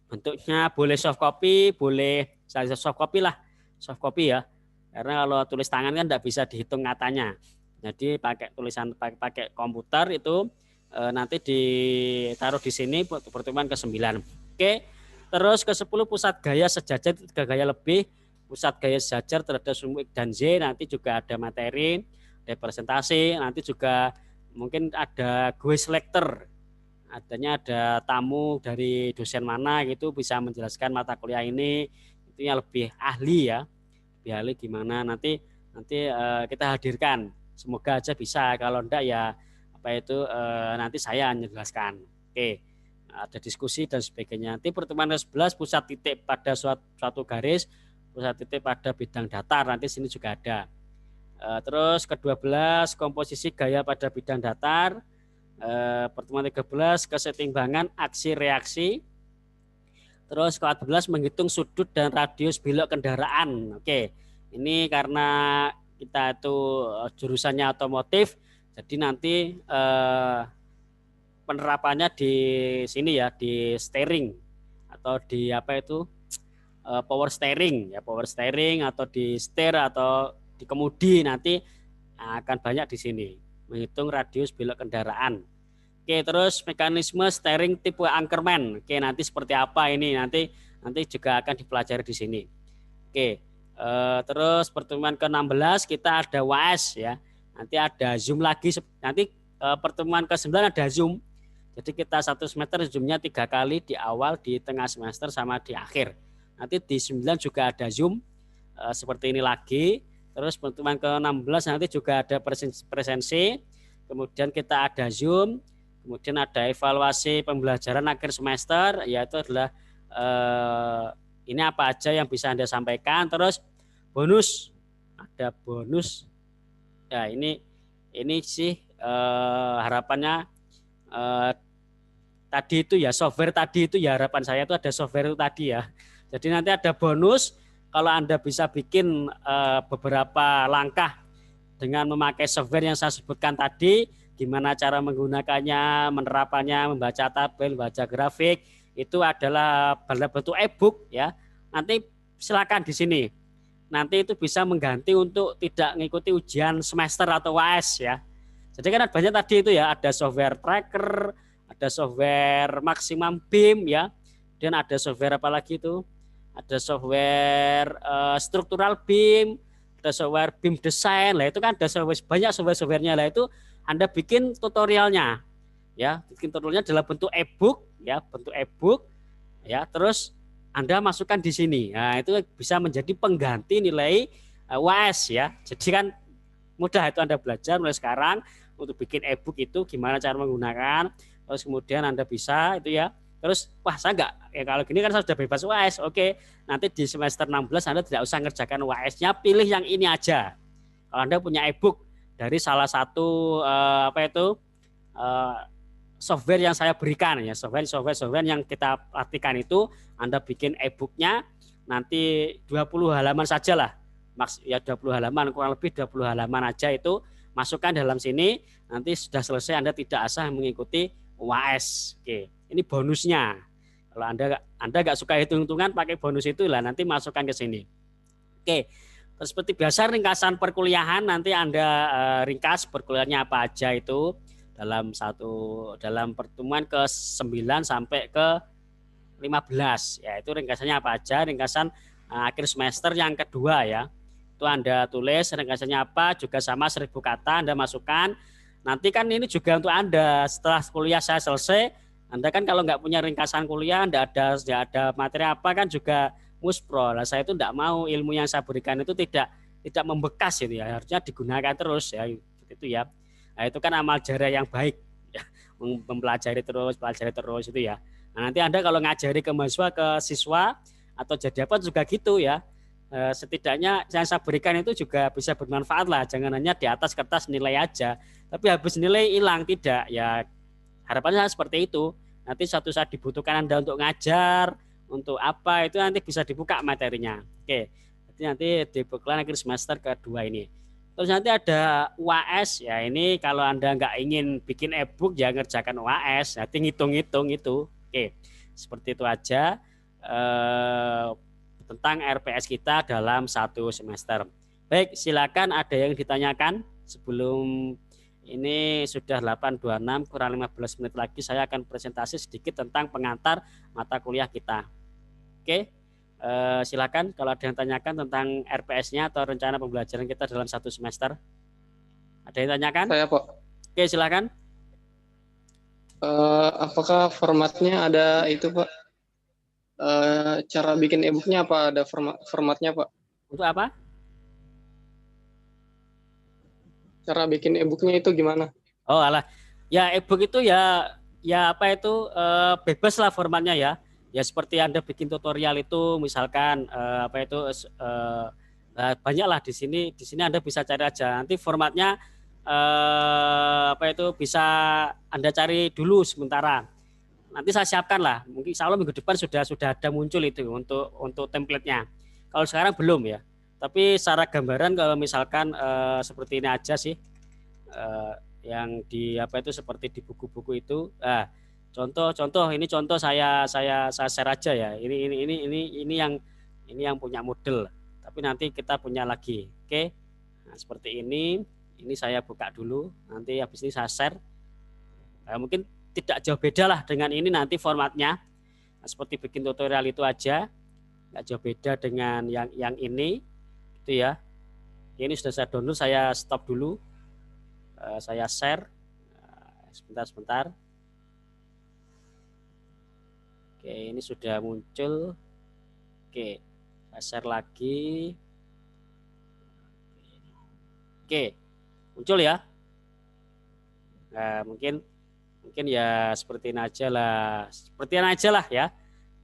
[SPEAKER 1] Bentuknya boleh soft copy, boleh soft copy lah. Soft copy ya. Karena kalau tulis tangan kan tidak bisa dihitung katanya. Jadi pakai tulisan pakai komputer itu nanti ditaruh di sini pertemuan ke-9. Oke. Terus ke-10 pusat gaya sejajar 3 gaya lebih. Pusat gaya sejajar terhadap sumbu X dan Z, nanti juga ada materi, representasi, nanti juga mungkin ada quiz lecture. Ada tamu dari dosen mana gitu bisa menjelaskan mata kuliah ini, itu yang lebih ahli ya. Lebih ahli gimana nanti kita hadirkan. Semoga aja bisa, kalau enggak ya nanti saya menjelaskan. Oke. Ada diskusi dan sebagainya. Nanti pertemuan ke-11 pusat titik pada suatu garis, pusat titik pada bidang datar, nanti sini juga ada. Terus ke-12 komposisi gaya pada bidang datar. Pertemuan 13 kesetimbangan aksi reaksi. Terus ke-14 menghitung sudut dan radius belok kendaraan. Oke, ini karena kita itu jurusannya otomotif, jadi nanti penerapannya di sini ya, di steering atau di power steering ya, power steering atau di steer atau di kemudi, nanti akan banyak di sini menghitung radius belok kendaraan. Oke, terus mekanisme steering tipe Anchorman. Oke, nanti seperti apa ini nanti juga akan dipelajari di sini. Oke, terus pertemuan ke-16 kita ada WAS ya. Nanti ada Zoom lagi, nanti pertemuan ke-9 ada Zoom. Jadi kita 1 semester Zoom-nya 3 kali, di awal, di tengah semester sama di akhir. Nanti di 9 juga ada Zoom seperti ini lagi. Terus pertemuan ke-16 nanti juga ada presensi. Kemudian kita ada Zoom. Kemudian ada evaluasi pembelajaran akhir semester, yaitu adalah ini apa aja yang bisa Anda sampaikan. Terus bonus, ada bonus. Ya ini sih harapannya tadi itu ya, software tadi itu ya, harapan saya itu ada software itu tadi ya. Jadi nanti ada bonus kalau Anda bisa bikin beberapa langkah dengan memakai software yang saya sebutkan tadi, gimana cara menggunakannya, menerapannya, membaca tabel, membaca grafik, itu adalah dalam bentuk e-book ya. Nanti silakan di sini. Nanti itu bisa mengganti untuk tidak mengikuti ujian semester atau UAS ya. Jadi kan banyak tadi itu ya, ada software tracker, ada software maksimum BIM ya, dan ada software apa lagi itu? Ada software struktural BIM, ada software BIM design lah, itu kan ada banyak software-nya lah, itu Anda bikin tutorialnya ya, bikin tutorialnya dalam bentuk e-book ya, bentuk e-book ya, terus Anda masukkan di sini. Nah, itu bisa menjadi pengganti nilai UAS ya. Jadi kan mudah itu Anda belajar mulai sekarang untuk bikin e-book itu gimana cara menggunakan, terus kemudian Anda bisa itu ya Terus wah saya enggak, ya kalau gini kan saya sudah bebas UAS. Oke, nanti di semester 16 Anda tidak usah ngerjakan UAS-nya, pilih yang ini aja. Kalau Anda punya e-book dari salah satu software yang saya berikan ya, software yang kita praktikan itu, Anda bikin e-booknya nanti 20 halaman saja lah. Ya 20 halaman, kurang lebih 20 halaman aja itu masukkan dalam sini, nanti sudah selesai Anda tidak usah mengikuti UAS. Oke, ini bonusnya. Kalau Anda nggak suka hitung-hitungan, pakai bonus itulah, nanti masukkan ke sini. Oke, terus seperti biasa ringkasan perkuliahan, nanti Anda ringkas perkuliahannya apa aja itu dalam pertemuan ke-9 sampai ke-15 ya, itu ringkasannya apa aja, ringkasan akhir semester yang kedua ya. Itu Anda tulis ringkasannya apa, juga sama 1000 kata Anda masukkan. Nanti kan ini juga untuk Anda setelah kuliah saya selesai, Anda kan kalau nggak punya ringkasan kuliah, nggak ada materi apa kan juga muspro. Nah, saya itu nggak mau ilmu yang saya berikan itu tidak membekas itu ya, harusnya digunakan terus ya, itu ya. Nah, itu kan amal jariah yang baik ya, pelajari terus itu ya. Nah, nanti Anda kalau ngajari ke mahasiswa, ke siswa atau jadi apa juga gitu ya. Setidaknya yang saya berikan itu juga bisa bermanfaat lah, jangan hanya di atas kertas nilai aja, tapi habis nilai hilang, tidak ya. Harapannya seperti itu. Nanti suatu saat dibutuhkan Anda untuk ngajar, untuk apa itu nanti bisa dibuka materinya. Oke, nanti di perkuliahan akhir semester kedua ini. Terus nanti ada UAS ya, ini kalau Anda nggak ingin bikin e-book ya ngerjakan UAS, nanti ngitung-ngitung itu. Oke, seperti itu aja tentang RPS kita dalam satu semester. Baik, silakan ada yang ditanyakan sebelum ini sudah 8.26, kurang 15 menit lagi saya akan presentasi sedikit tentang pengantar mata kuliah kita. Oke. Silakan kalau ada yang tanyakan tentang RPS-nya atau rencana pembelajaran kita dalam satu semester. Ada yang tanyakan?
[SPEAKER 3] Saya, Pak.
[SPEAKER 1] Oke, silakan.
[SPEAKER 3] Apakah formatnya ada itu, Pak? Cara bikin e-booknya apa ada formatnya, Pak?
[SPEAKER 1] Untuk apa?
[SPEAKER 3] Cara bikin e-booknya itu gimana?
[SPEAKER 1] Oh, alah. Ya, e-book itu ya apa itu bebas lah formatnya ya. Ya seperti Anda bikin tutorial itu misalkan banyaklah di sini Anda bisa cari aja. Nanti formatnya bisa Anda cari dulu sementara. Nanti saya siapkan lah. Mungkin insya Allah minggu depan sudah ada muncul itu untuk template-nya. Kalau sekarang belum ya. Tapi secara gambaran kalau misalkan seperti ini aja sih. Yang di seperti di buku-buku itu. Contoh ini contoh saya share aja ya. Ini yang punya model. Tapi nanti kita punya lagi. Oke. Nah, seperti ini saya buka dulu. Nanti habis ini saya share. Mungkin tidak jauh beda lah dengan ini nanti formatnya. Nah, seperti bikin tutorial itu aja. Enggak jauh beda dengan yang ini. Itu ya. Ini sudah saya download, saya stop dulu. Saya share. Sebentar. Oke, ini sudah muncul. Oke, saya share lagi. Oke, muncul ya. Nah, mungkin ya seperti ini aja lah. Ya.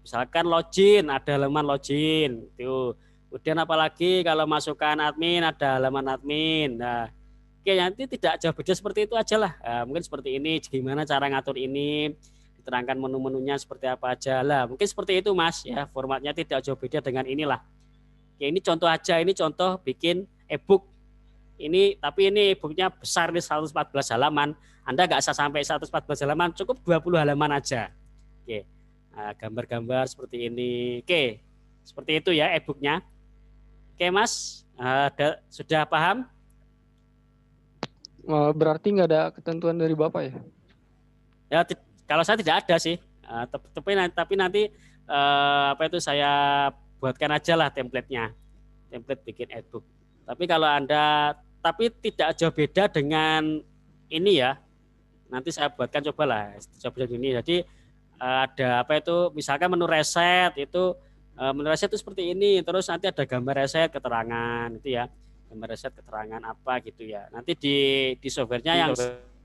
[SPEAKER 1] Misalkan login, ada halaman login. Tuh. Kemudian apalagi kalau masukkan admin, ada halaman admin. Nah, oke, nanti tidak jauh beda seperti itu aja lah. Nah, mungkin seperti ini, gimana cara ngatur ini, diterangkan menu-menunya seperti apa aja lah. Mungkin seperti itu Mas ya, formatnya tidak jauh beda dengan inilah. Oke, ini contoh aja, ini contoh bikin e-book. Tapi ini e-booknya besar nih 114 halaman. Anda nggak usah sampai 114 halaman, cukup 20 halaman aja. Oke, nah, gambar-gambar seperti ini. Oke, seperti itu ya e-booknya. Oke Mas, sudah paham?
[SPEAKER 3] Berarti nggak ada ketentuan dari Bapak ya?
[SPEAKER 1] Ya, kalau saya tidak ada sih. Tapi nanti saya buatkan aja lah template-nya. Template bikin e-book. Tapi kalau Anda tidak jauh beda dengan ini ya. Nanti saya buatkan cobalah ini. Jadi ada misalkan menu reset itu seperti ini, terus nanti ada gambar reset keterangan itu ya. Gambar reset keterangan apa gitu ya. Nanti di softwarenya yang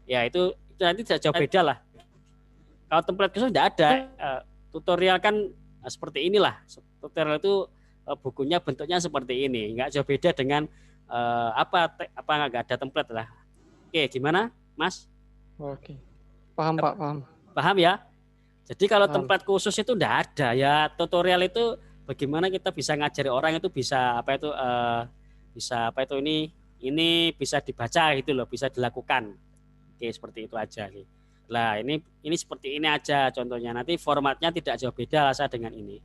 [SPEAKER 1] ya itu nanti tidak jauh beda lah. Kalau template khusus tidak ada. Tutorial kan seperti inilah. Tutorial itu bukunya bentuknya seperti ini, nggak jauh beda dengan apa nggak ada template lah. Oke, gimana, Mas?
[SPEAKER 3] Oke. Paham, Pak, paham.
[SPEAKER 1] Paham ya? Jadi kalau
[SPEAKER 3] Paham.
[SPEAKER 1] template khusus itu enggak ada ya. Tutorial itu bagaimana kita bisa ngajari orang itu bisa ini bisa dibaca gitu loh, bisa dilakukan. Oke, seperti itu aja sih. Lah, ini seperti ini aja contohnya. Nanti formatnya tidak jauh beda rasa dengan ini.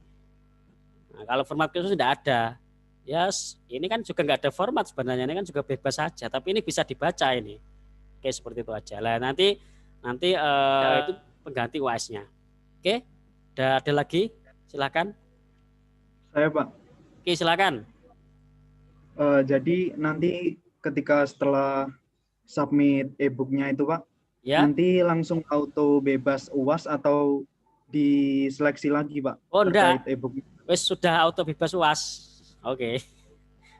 [SPEAKER 1] Nah, kalau format khusus tidak ada. Ya, ini kan juga nggak ada format sebenarnya, ini kan juga bebas saja, tapi ini bisa dibaca ini. Oke, seperti itu aja. Lah, nanti itu pengganti UAS-nya. Oke, ada lagi? Silakan.
[SPEAKER 4] Saya, Pak.
[SPEAKER 1] Oke, silakan.
[SPEAKER 4] Jadi nanti ketika setelah submit e-booknya itu, Pak,
[SPEAKER 1] Ya.
[SPEAKER 4] nanti langsung auto bebas UAS atau diseleksi lagi, Pak?
[SPEAKER 1] Oh, enggak.
[SPEAKER 4] E-book.
[SPEAKER 1] Wes sudah auto bebas UAS. Oke.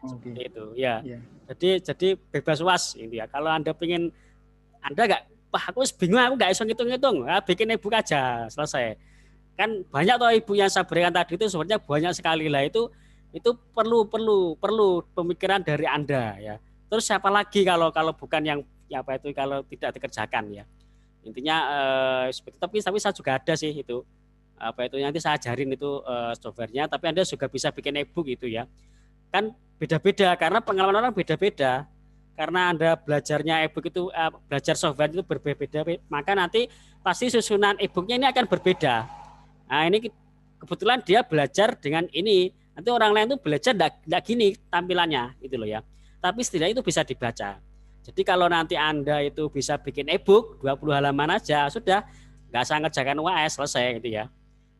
[SPEAKER 1] Seperti itu, ya. Yeah. Jadi bebas UAS ini ya. Kalau Anda pengen, Anda enggak, wah aku bingung, aku enggak iso ngitung-ngitung. Nah, bikin e-book aja, selesai. Kan banyak toh ibu yang saya berikan tadi itu sebenarnya banyak sekali lah, itu perlu pemikiran dari Anda ya. Terus siapa lagi kalau bukan yang kalau tidak dikerjakan ya. Intinya seperti tapi saya juga ada sih itu nanti saya ajarin itu softwarenya, tapi Anda juga bisa bikin e-book itu ya. Kan beda-beda karena pengalaman orang beda-beda. Karena Anda belajarnya e-book itu belajar software itu berbeda, maka nanti pasti susunan e-booknya ini akan berbeda. Nah, ini kebetulan dia belajar dengan ini. Nanti orang lain tuh belajar enggak gini tampilannya gitu loh ya. Tapi setidaknya itu bisa dibaca. Jadi kalau nanti Anda itu bisa bikin e-book 20 halaman aja, sudah enggak usah ngerjakan UAS, selesai gitu ya.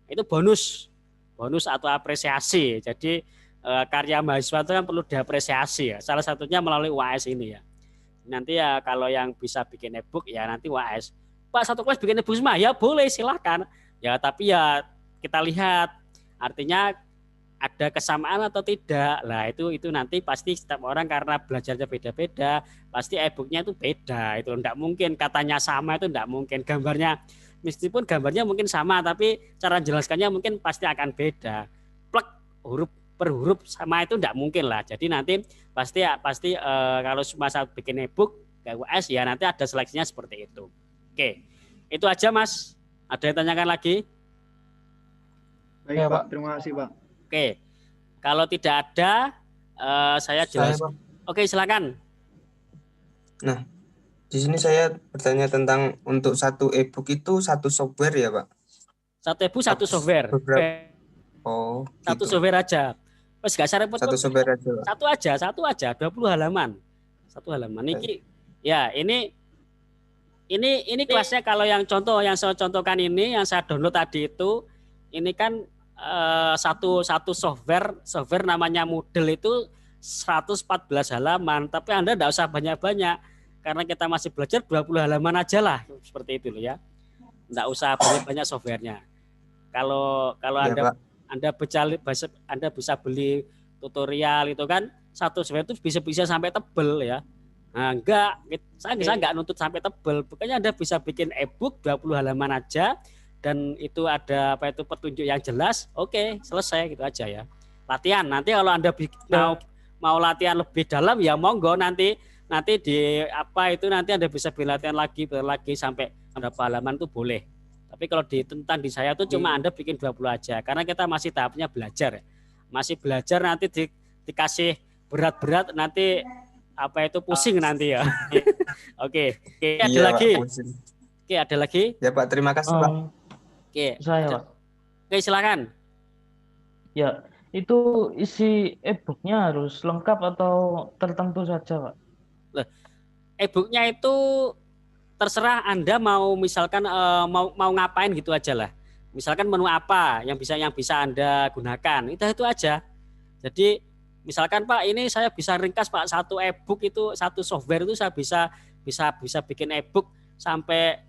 [SPEAKER 1] Itu bonus atau apresiasi. Jadi karya mahasiswa itu kan perlu diapresiasi ya. Salah satunya melalui UAS ini ya. Nanti ya kalau yang bisa bikin e-book ya nanti UAS. Pak, satu kelas bikin e-book semua ya boleh, silahkan. Ya tapi ya kita lihat artinya ada kesamaan atau tidak. Lah itu nanti pasti setiap orang karena belajarnya beda-beda, pasti e-booknya itu beda. Itu enggak mungkin katanya sama, itu enggak mungkin. Gambarnya meskipun gambarnya mungkin sama tapi cara jelaskannya mungkin pasti akan beda. Plek huruf per huruf sama itu enggak mungkin lah. Jadi nanti pasti kalau cuma saat bikin e-book UAS ya nanti ada seleksinya seperti itu. Oke. Itu aja, Mas. Ada yang tanyakan lagi?
[SPEAKER 4] Baik, ya, Pak. Terima kasih, Pak.
[SPEAKER 1] Oke. Kalau tidak ada, saya jelas. Oke, silakan.
[SPEAKER 5] Nah, di sini saya bertanya tentang untuk satu e-book itu satu software ya, Pak?
[SPEAKER 1] Satu e-book satu software.
[SPEAKER 5] Oh,
[SPEAKER 1] satu
[SPEAKER 5] gitu.
[SPEAKER 1] Software aja. Wes gak usah repot.
[SPEAKER 5] Satu software aja.
[SPEAKER 1] Satu aja, 20 halaman. Satu halaman. Ini kelasnya kalau yang contoh yang saya contohkan ini yang saya download tadi itu ini kan satu software namanya Moodle itu 114 halaman, tapi Anda enggak usah banyak-banyak karena kita masih belajar 20 halaman aja lah seperti itu loh ya. Enggak usah banyak-banyak softwarenya. Kalau ya, Anda bisa beli tutorial itu kan satu software itu bisa sampai tebel ya. Nah, saya enggak nuntut sampai tebel. Pokoknya Anda bisa bikin e-book 20 halaman aja dan itu ada petunjuk yang jelas. Oke, selesai gitu aja ya. Latihan. Nanti kalau Anda mau latihan lebih dalam ya monggo nanti di nanti Anda bisa latihan lagi sampai berapa halaman itu boleh. Tapi kalau di saya tuh cuma Anda bikin 20 aja karena kita masih tahapnya belajar ya. Masih belajar nanti dikasih berat-berat nanti pusing nanti ya. Oke. Ada lagi? Oke, ada lagi?
[SPEAKER 5] Ya, Pak, terima kasih, Pak.
[SPEAKER 1] Oke.
[SPEAKER 6] Saya, Pak.
[SPEAKER 1] Oke, silakan.
[SPEAKER 6] Ya, itu isi e-booknya harus lengkap atau tertentu saja, Pak?
[SPEAKER 1] E-booknya itu terserah Anda mau misalkan mau ngapain gitu aja lah. Misalkan menu apa yang bisa Anda gunakan. Itu aja. Jadi misalkan Pak ini saya bisa ringkas Pak satu e-book itu satu software itu saya bisa bikin e-book sampai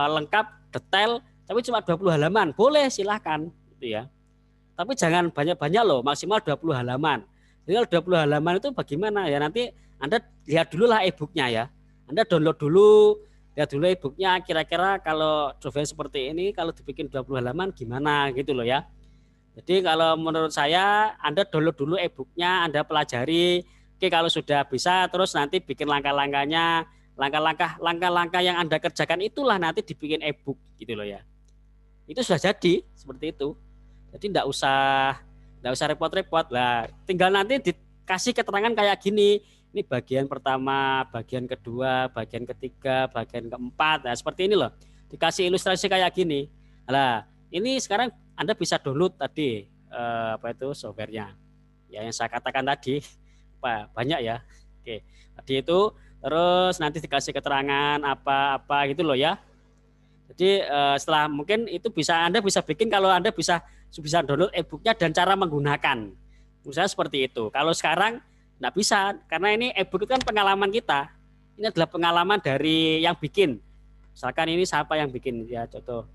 [SPEAKER 1] lengkap detail tapi cuma 20 halaman boleh silahkan gitu ya. Tapi jangan banyak-banyak loh, maksimal 20 halaman. Jadi kalau 20 halaman itu bagaimana ya nanti Anda lihat dulu lah e-booknya ya. Anda download dulu lihat dulu e-booknya kira-kira kalau software seperti ini kalau dibikin 20 halaman gimana gitu loh ya. Jadi kalau menurut saya Anda download dulu e-booknya, Anda pelajari. Oke, kalau sudah bisa terus nanti bikin langkah-langkahnya, langkah-langkah yang Anda kerjakan itulah nanti dibikin e-book gitu loh ya. Itu sudah jadi seperti itu. Jadi enggak usah repot-repot lah. Tinggal nanti dikasih keterangan kayak gini. Ini bagian pertama, bagian kedua, bagian ketiga, bagian keempat. Nah, seperti ini loh. Dikasih ilustrasi kayak gini. Nah, ini sekarang Anda bisa download tadi softwarenya. Ya yang saya katakan tadi. Banyak ya. Oke. Tadi itu terus nanti dikasih keterangan apa-apa gitu loh ya. Jadi setelah mungkin itu Anda bisa bikin kalau Anda bisa download e-booknya dan cara menggunakan. Misalnya seperti itu. Kalau sekarang nggak bisa karena ini e-book itu kan pengalaman kita. Ini adalah pengalaman dari yang bikin. Misalkan ini siapa yang bikin ya contoh.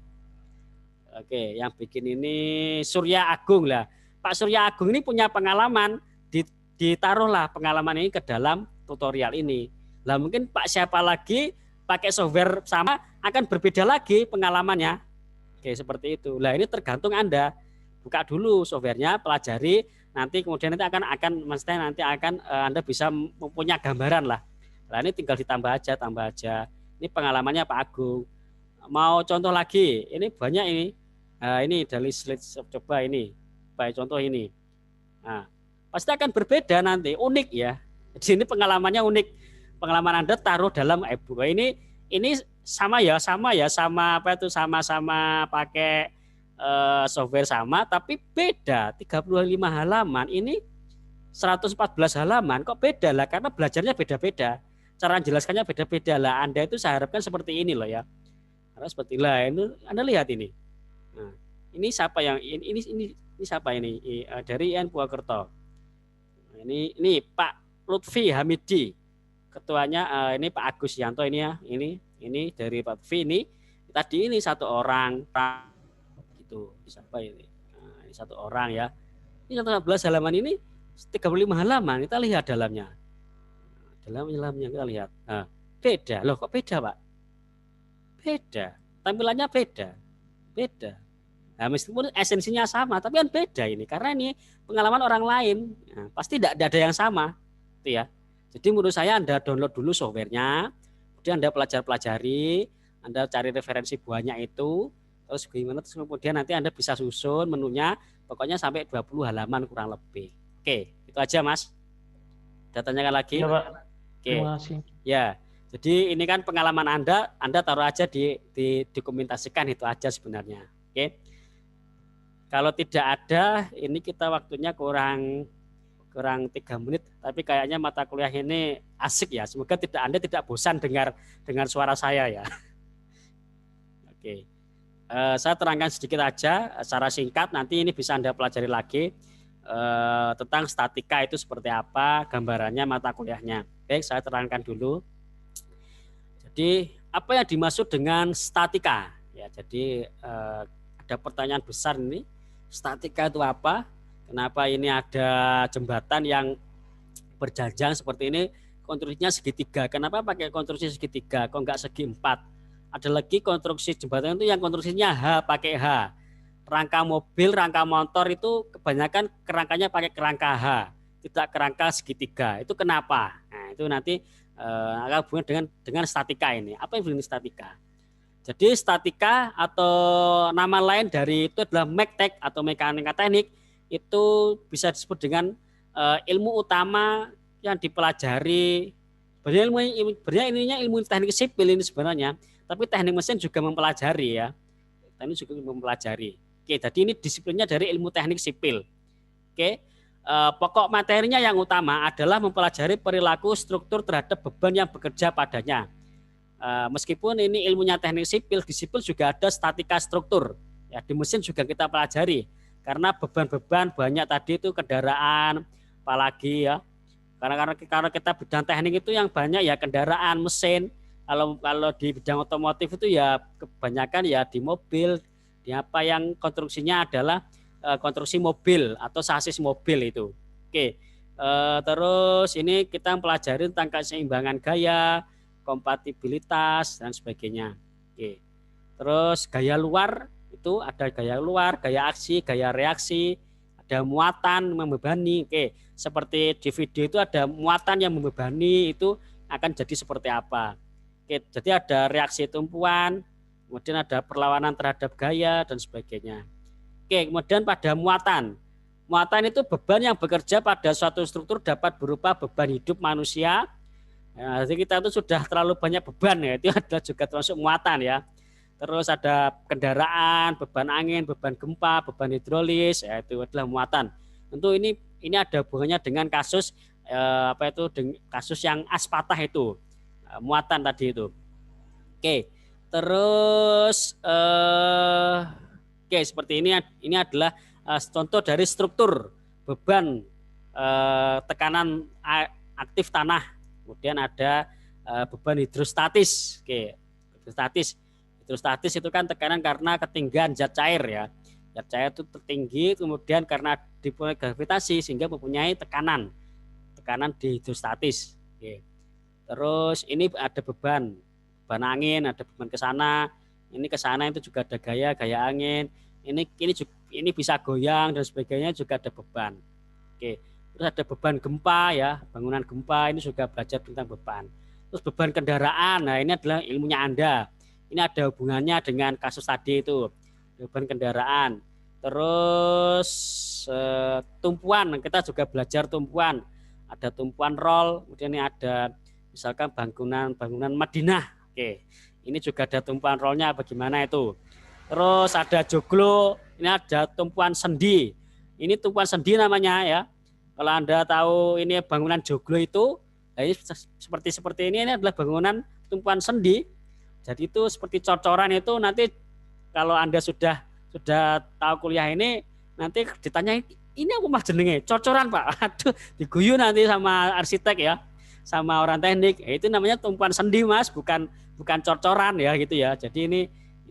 [SPEAKER 1] Oke, yang bikin ini Surya Agung lah. Pak Surya Agung ini punya pengalaman, ditaruhlah pengalaman ini ke dalam tutorial ini. Lah mungkin Pak siapa lagi pakai software sama akan berbeda lagi pengalamannya. Oke, seperti itu. Lah ini tergantung Anda. Buka dulu softwarenya, pelajari, nanti kemudian nanti akan Anda bisa mempunyai gambaran lah. Nah ini tinggal ditambah aja. Ini pengalamannya Pak Agung. Mau contoh lagi, ini banyak ini. Ini dari slide coba ini. Baik contoh ini. Nah, pasti akan berbeda nanti, unik ya. Jadi ini pengalamannya unik. Pengalaman Anda taruh dalam e-book. Ini sama pakai software sama tapi beda. 35 halaman, ini 114 halaman kok beda lah karena belajarnya beda-beda. Cara menjelaskannya beda-beda lah. Anda itu saya harapkan seperti ini loh ya. Karena seperti lah ini Anda lihat ini. Nah, ini siapa yang ini siapa ini? Dari IAIN Purwokerto. Ini Pak Lutfi Hamidi. Ketuanya ini Pak Agus Yanto ini ya. Ini dari Pak Lutfi ini. Tadi ini satu orang gitu. Siapa ini? Nah, ini satu orang ya. Ini 114 halaman ini 35 halaman. Kita lihat dalamnya. Dalamnya kita lihat. Nah, beda. Loh kok beda, Pak? Beda. Tampilannya beda. Nah, meskipun esensinya sama, tapi kan beda ini. Karena ini pengalaman orang lain. Nah, pasti tidak ada yang sama. Itu ya. Jadi menurut saya Anda download dulu softwarenya, kemudian Anda pelajari, Anda cari referensi buahnya itu, terus gimana, terus kemudian nanti Anda bisa susun menunya, pokoknya sampai 20 halaman kurang lebih. Oke, itu aja Mas. Ada tanyakan lagi?
[SPEAKER 6] Ya Pak.
[SPEAKER 1] Oke.
[SPEAKER 6] Terima kasih.
[SPEAKER 1] Ya, jadi ini kan pengalaman Anda taruh aja dokumentasikan itu aja sebenarnya. Oke. Kalau tidak ada, ini kita waktunya kurang 3 menit, tapi kayaknya mata kuliah ini asik ya. Semoga Anda tidak bosan dengar suara saya ya. Oke. Saya terangkan sedikit aja secara singkat, nanti ini bisa Anda pelajari lagi tentang statika itu seperti apa, gambarannya mata kuliahnya. Baik, saya terangkan dulu. Jadi, apa yang dimaksud dengan statika? Ya, jadi ada pertanyaan besar ini. Statika itu apa? Kenapa ini ada jembatan yang berjanjang seperti ini, konstruksinya segitiga? Kenapa pakai konstruksi segitiga? Kok enggak segi 4? Ada lagi konstruksi jembatan itu yang konstruksinya H pakai H. Rangka mobil, rangka motor itu kebanyakan kerangkanya pakai kerangka H, tidak kerangka segitiga. Itu kenapa? Nah, itu nanti akan hubungan dengan statika ini. Apa yang berarti statika? Jadi statika atau nama lain dari itu adalah mektek atau mekanika teknik, itu bisa disebut dengan ilmu utama yang dipelajari. Sebenarnya ininya ilmu teknik sipil ini sebenarnya, tapi teknik mesin juga mempelajari ya. Teknik juga mempelajari. Oke, jadi ini disiplinnya dari ilmu teknik sipil. Oke, pokok materinya yang utama adalah mempelajari perilaku struktur terhadap beban yang bekerja padanya. Meskipun ini ilmunya teknik sipil, di sipil juga ada statika struktur. Ya, di mesin juga kita pelajari. Karena beban-beban banyak tadi itu kendaraan, apalagi ya. Karena kita bidang teknik itu yang banyak ya kendaraan, mesin. Kalau di bidang otomotif itu ya kebanyakan ya di mobil, di apa yang konstruksinya adalah konstruksi mobil atau sasis mobil itu. Oke. Terus ini kita pelajari tentang keseimbangan gaya, kompatibilitas dan sebagainya. Oke. Terus gaya luar itu ada gaya luar, gaya aksi, gaya reaksi, ada muatan membebani. Oke, seperti di video itu ada muatan yang membebani itu akan jadi seperti apa. Oke, jadi ada reaksi tumpuan, kemudian ada perlawanan terhadap gaya dan sebagainya. Oke, kemudian pada muatan. Muatan itu beban yang bekerja pada suatu struktur dapat berupa beban hidup manusia. Nah, jadi kita itu sudah terlalu banyak beban ya, itu adalah juga termasuk muatan ya. Terus ada kendaraan, beban angin, beban gempa, beban hidrolis, ya itu adalah muatan. Tentu ini ada hubungannya dengan kasus kasus yang as patah itu. Muatan tadi itu. Oke. Terus seperti ini adalah contoh dari struktur beban tekanan aktif tanah. Kemudian ada beban hidrostatis. Oke, hidrostatis itu kan tekanan karena ketinggian zat cair ya. Zat cair itu tertinggi, kemudian karena dipengaruhi gravitasi sehingga mempunyai tekanan di hidrostatis. Oke. Terus ini ada beban angin, ada beban ke sana. Ini ke sana itu juga ada gaya angin. Ini bisa goyang dan sebagainya, juga ada beban. Oke. Terus ada beban gempa ya, bangunan gempa ini juga belajar tentang beban. Terus beban kendaraan, nah ini adalah ilmunya Anda. Ini ada hubungannya dengan kasus tadi itu, beban kendaraan. Terus tumpuan, kita juga belajar tumpuan. Ada tumpuan roll, kemudian ini ada misalkan bangunan Madinah. Oke, ini juga ada tumpuan rollnya bagaimana itu. Terus ada joglo, ini ada tumpuan sendi. Ini tumpuan sendi namanya ya. Kalau Anda tahu ini bangunan joglo itu, nah ini seperti ini adalah bangunan tumpuan sendi. Jadi itu seperti cocoran itu nanti kalau Anda sudah tahu kuliah ini nanti ditanya ini apa mas jenenge? Cocoran Pak. Aduh, diguyu nanti sama arsitek ya, sama orang teknik. Itu namanya tumpuan sendi Mas, bukan cocoran ya gitu ya. Jadi ini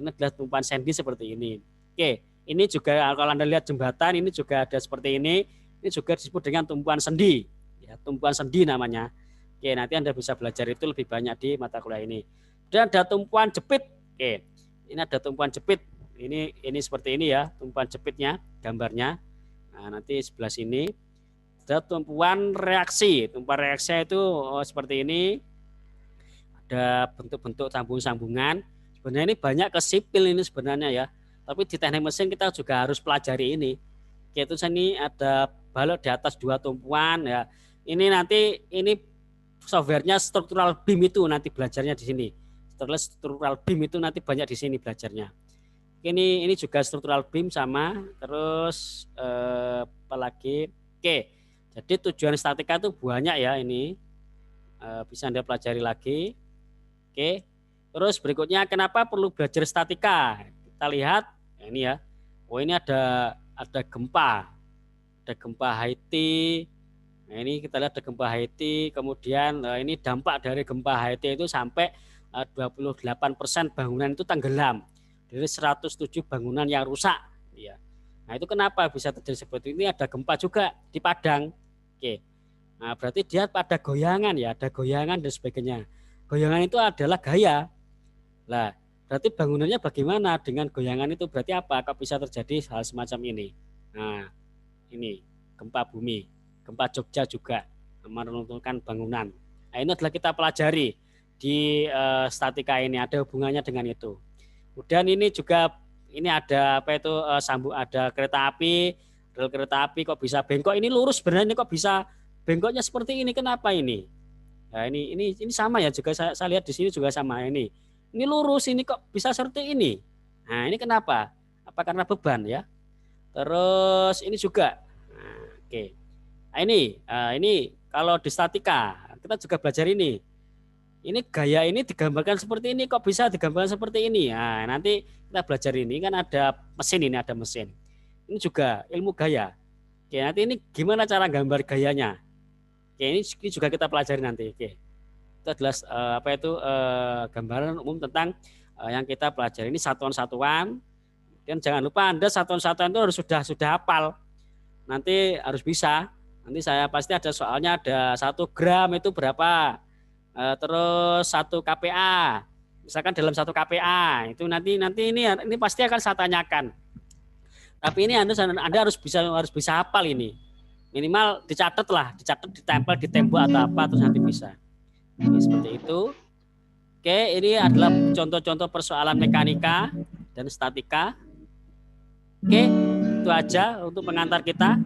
[SPEAKER 1] adalah tumpuan sendi seperti ini. Oke, ini juga kalau Anda lihat jembatan ini juga ada seperti ini. Ini juga disebut dengan tumpuan sendi. Ya, tumpuan sendi namanya. Oke, nanti Anda bisa belajar itu lebih banyak di mata kuliah ini. Dan ada tumpuan jepit. Oke, ini ada tumpuan jepit. Ini seperti ini ya, tumpuan jepitnya, gambarnya. Nah, nanti sebelah sini ada tumpuan reaksi. Tumpuan reaksi itu seperti ini. Ada bentuk-bentuk sambung-sambungan. Sebenarnya ini banyak ke sipil ini sebenarnya ya. Tapi di teknik mesin kita juga harus pelajari ini. Yaitu sini ada balok di atas 2 tumpuan ya. Ini nanti softwarenya structural beam itu nanti belajarnya di sini. Structural beam itu nanti banyak di sini belajarnya. Ini juga structural beam sama, terus apalagi. Oke, jadi tujuan statika itu banyak ya ini, bisa Anda pelajari lagi. Oke, terus berikutnya kenapa perlu belajar statika? Kita lihat ya ini ya. Oh ini ada gempa Haiti. Nah ini kita lihat ada gempa Haiti, kemudian ini dampak dari gempa Haiti itu sampai 28% bangunan itu tenggelam. Dari 107 bangunan yang rusak. Ya. Nah itu kenapa bisa terjadi seperti ini? Ada gempa juga di Padang. Oke. Nah berarti dia pada goyangan ya, ada goyangan dan sebagainya. Goyangan itu adalah gaya. Lah, berarti bangunannya bagaimana dengan goyangan itu? Berarti apa? Kok bisa terjadi hal semacam ini? Nah, ini gempa bumi, gempa Jogja juga meruntuhkan bangunan. Nah ini adalah kita pelajari di statika ini, ada hubungannya dengan itu. Kemudian ini juga ada ada kereta api, rel kereta api kok bisa bengkok, ini lurus sebenarnya, ini kok bisa bengkoknya seperti ini, kenapa ini? Nah ini sama ya, juga saya lihat di sini juga sama ini lurus, ini kok bisa seperti ini. Nah ini kenapa? Apa karena beban ya? Terus ini juga, nah, oke. Nah, ini kalau di statika kita juga belajar ini. Ini gaya ini digambarkan seperti ini, kok bisa digambarkan seperti ini? Nah, nanti kita belajar ini kan ada mesin. Ini juga ilmu gaya. Oke, nanti ini gimana cara gambar gayanya? Oke, ini juga kita pelajari nanti. Oke. Itu adalah gambaran umum tentang yang kita pelajari. Ini satuan-satuan. Dan jangan lupa Anda satuan-satuan itu harus sudah hafal. Nanti harus bisa. Nanti saya pasti ada soalnya, ada 1 gram itu berapa? terus 1 KPA. Misalkan dalam 1 KPA itu nanti ini pasti akan saya tanyakan. Tapi ini Anda harus bisa hafal ini. Minimal dicatat, ditempel di tembok atau apa, terus nanti bisa. Oke, seperti itu. Oke, ini adalah contoh-contoh persoalan mekanika dan statika. Oke, itu aja untuk pengantar kita.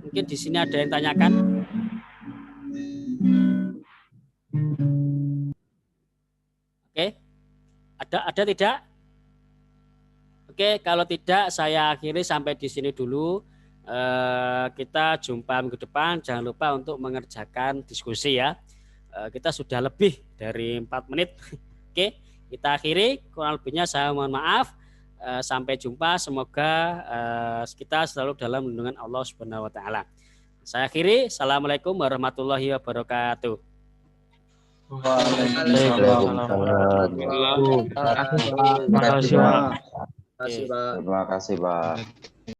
[SPEAKER 1] Mungkin di sini ada yang tanyakan. Oke, ada tidak? Oke, kalau tidak saya akhiri sampai di sini dulu. Kita jumpa minggu depan. Jangan lupa untuk mengerjakan diskusi ya. Kita sudah lebih dari 4 menit. Oke, kita akhiri. Kurang lebihnya saya mohon maaf. Sampai jumpa. Semoga kita selalu dalam lindungan Allah Subhanahu wa taala. Saya akhiri. Assalamualaikum warahmatullahi wabarakatuh.
[SPEAKER 6] Terima kasih, Pak.
[SPEAKER 7] Terima kasih, Pak.